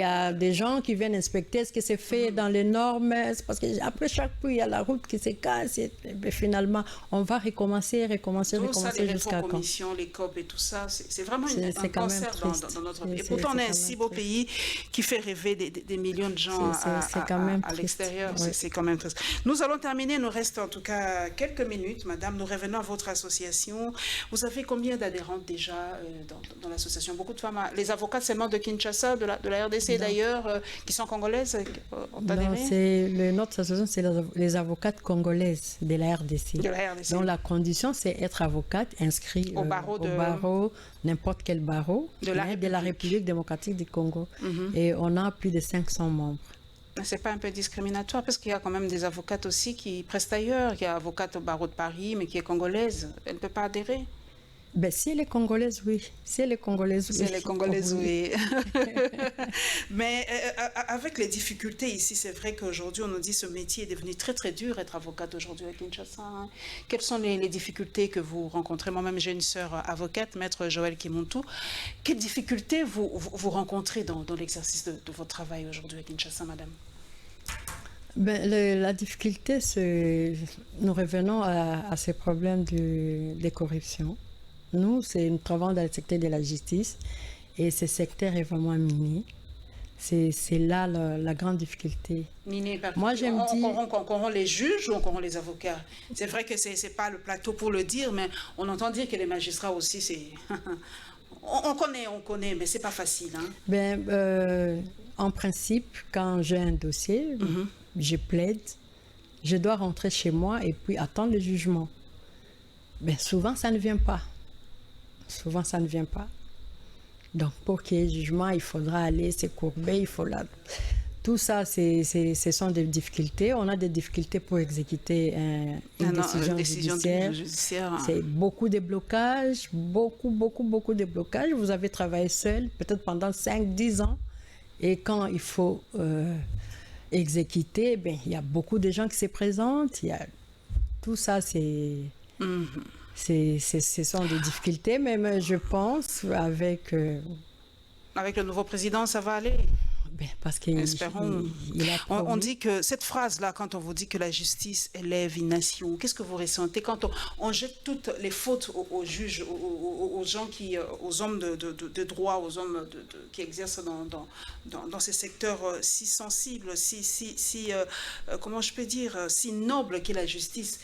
a des gens qui viennent inspecter? Est-ce que c'est fait dans les normes? Parce qu'après chaque pluie, il y a la route qui se casse. Et finalement, on va recommencer jusqu'à quand? Les COP et tout ça, c'est vraiment un cancer dans notre pays. Et pourtant, on est un si beau pays qui fait rêver des millions de gens à l'extérieur. C'est quand même triste. Nous allons terminer. Nous reste en tout cas quelques minutes, madame. Nous revenons à votre association. Vous avez combien d'adhérentes déjà dans l'association? Beaucoup de femmes, les avocates seulement de Kinshasa, de la RDC d'ailleurs, qui sont congolaises, ont adhéré? Notre association, c'est les avocates congolaises de la RDC. Donc la condition, c'est être avocate inscrite au barreau, n'importe quel barreau de la République démocratique du Congo. Et on a plus de 500 membres. C'est pas un peu discriminatoire parce qu'il y a quand même des avocates aussi qui prestent ailleurs. Il y a avocate au barreau de Paris, mais qui est congolaise. Elle ne peut pas adhérer. Ben, si elle est congolaise, oui. Si elle est congolaise, oui. Si elle est congolaise, oui. Mais avec les difficultés ici, c'est vrai qu'aujourd'hui, on nous dit que ce métier est devenu très, très dur, être avocate aujourd'hui à Kinshasa. Quelles sont les difficultés que vous rencontrez? Moi-même, j'ai une sœur avocate, maître Joël Kimuntu. Quelles difficultés vous rencontrez dans l'exercice de votre travail aujourd'hui à Kinshasa, madame? La difficulté, c'est... Nous revenons à ces problèmes de corruption. Nous travaillons dans le secteur de la justice et ce secteur est vraiment miné. C'est là la grande difficulté. Miné par on corrompt les juges ou on corrompt les avocats? C'est vrai que ce n'est pas le plateau pour le dire, mais on entend dire que les magistrats aussi, c'est... on connaît, mais ce n'est pas facile. en principe, quand j'ai un dossier, je plaide, je dois rentrer chez moi et puis attendre le jugement. Mais souvent, ça ne vient pas. Souvent, ça ne vient pas. Donc, pour qu'il y ait jugement, il faudra aller se courber, il faut là. Tout ça, ce sont des difficultés. On a des difficultés pour exécuter une décision judiciaire. C'est beaucoup de blocages, beaucoup de blocages. Vous avez travaillé seul, peut-être pendant 5-10 ans. Et quand il faut exécuter, ben, il y a beaucoup de gens qui se présentent. Tout ça, ce sont des difficultés, mais je pense avec... Avec le nouveau président, ça va aller. Ben, parce qu'il on dit que cette phrase-là, quand on vous dit que la justice élève une nation, qu'est-ce que vous ressentez quand on jette toutes les fautes aux juges, aux gens aux hommes de droit, aux hommes qui exercent dans ces secteurs si sensibles, comment je peux dire, si nobles qu'est la justice.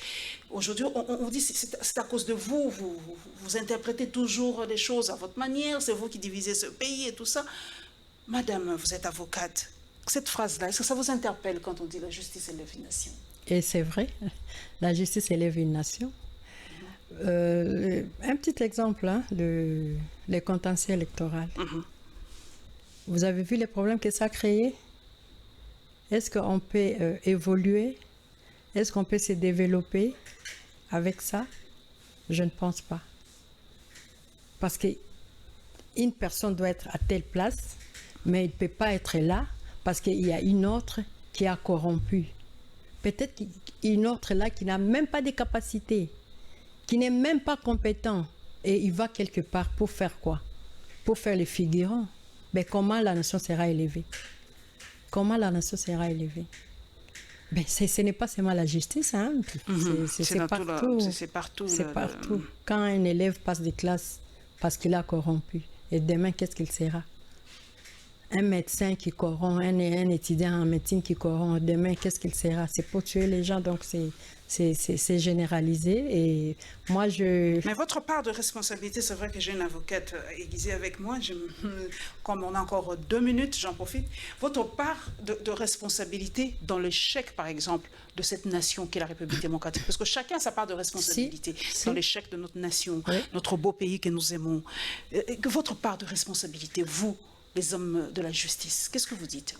Aujourd'hui, on dit c'est à cause de vous, vous interprétez toujours les choses à votre manière, c'est vous qui divisez ce pays et tout ça. Madame, vous êtes avocate. Cette phrase-là, est-ce que ça vous interpelle quand on dit la justice élève une nation? Et c'est vrai, la justice élève une nation. Un petit exemple, les contentieux électoraux. Vous avez vu les problèmes que ça a créé? Est-ce qu'on peut évoluer? Est-ce qu'on peut se développer avec ça? Je ne pense pas. Parce qu'une personne doit être à telle place, mais il ne peut pas être là parce qu'il y a une autre qui a corrompu. Peut-être une autre là qui n'a même pas de capacités, qui n'est même pas compétent. Et il va quelque part pour faire quoi? Pour faire les figurants. Mais comment la nation sera élevée? Comment la nation sera élevée? Ben, ce n'est pas seulement la justice, hein? C'est partout. C'est partout. C'est partout. Quand un élève passe de classe parce qu'il a corrompu, et demain, qu'est-ce qu'il sera? Un médecin qui corrompt, un étudiant en médecine qui corrompt, demain, qu'est-ce qu'il sera? C'est pour tuer les gens, donc c'est généralisé. Et moi, Mais votre part de responsabilité, c'est vrai que j'ai une avocate aiguisée avec moi, comme on a encore 2 minutes, j'en profite. Votre part de responsabilité dans l'échec, par exemple, de cette nation qu'est la République démocratique, parce que chacun a sa part de responsabilité dans l'échec de notre nation, notre beau pays que nous aimons. Votre part de responsabilité, vous, les hommes de la justice, qu'est-ce que vous dites?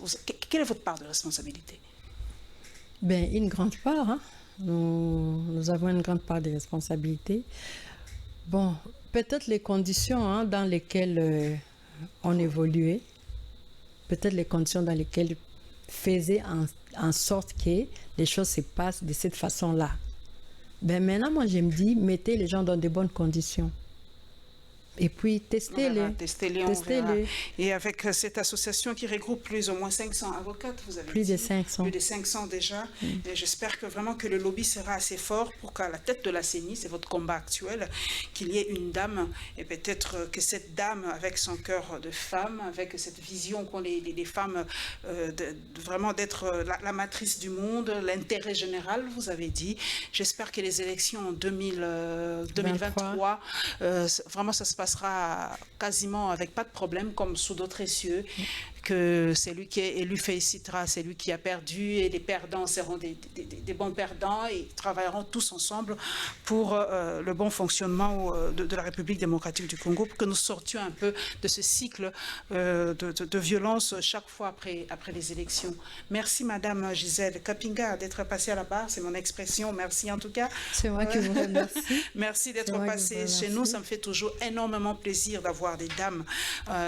Quelle est votre part de responsabilité? Ben, une grande part. Hein? Nous avons une grande part de responsabilité. Bon, peut-être les conditions dans lesquelles on évoluait, peut-être les conditions dans lesquelles faisaient en sorte que les choses se passent de cette façon-là. Ben, maintenant, moi, je me dis, mettez les gens dans de bonnes conditions. Et puis, testez-les. Testez-les. Et avec cette association qui regroupe plus ou moins 500 avocates, vous avez plus de 500. Plus de 500 déjà. Et j'espère que vraiment que le lobby sera assez fort pour qu'à la tête de la CENI, c'est votre combat actuel, qu'il y ait une dame. Et peut-être que cette dame, avec son cœur de femme, avec cette vision qu'ont les femmes, vraiment d'être la matrice du monde, l'intérêt général, vous avez dit. J'espère que les élections en 2023, vraiment ça se passe sera quasiment avec pas de problème comme sous d'autres cieux, que celui qui est élu félicitera celui qui a perdu et les perdants seront des bons perdants et travailleront tous ensemble pour le bon fonctionnement de la République démocratique du Congo, pour que nous sortions un peu de ce cycle de violence chaque fois après les élections. Merci Madame Gisèle Kapinga d'être passée à la barre, c'est mon expression, merci en tout cas. C'est moi qui vous remercie. Merci d'être passée chez nous, ça me fait toujours énormément plaisir d'avoir des dames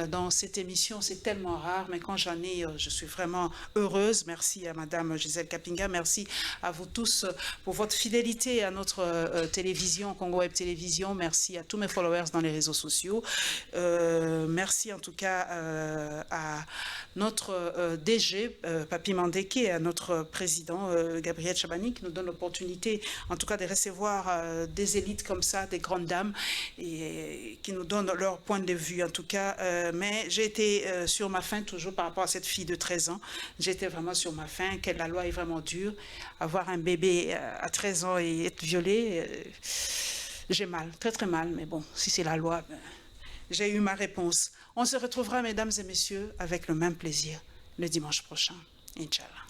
dans cette émission, c'est tellement rare, mais quand j'en ai, je suis vraiment heureuse. Merci à Madame Gisèle Kapinga, merci à vous tous pour votre fidélité à notre télévision, Congo Web Télévision, merci à tous mes followers dans les réseaux sociaux, merci en tout cas à notre DG, Papi Mandeke, et à notre président, Gabriel Chabani, qui nous donne l'opportunité en tout cas de recevoir des élites comme ça, des grandes dames, et qui nous donnent leur point de vue en tout cas, mais j'ai été sur ma faim toujours par rapport à cette fille de 13 ans, j'étais vraiment sur ma faim, que la loi est vraiment dure, avoir un bébé à 13 ans et être violé, j'ai mal, très très mal, mais bon, si c'est la loi, j'ai eu ma réponse. On se retrouvera mesdames et messieurs avec le même plaisir. le dimanche prochain. Inch'Allah.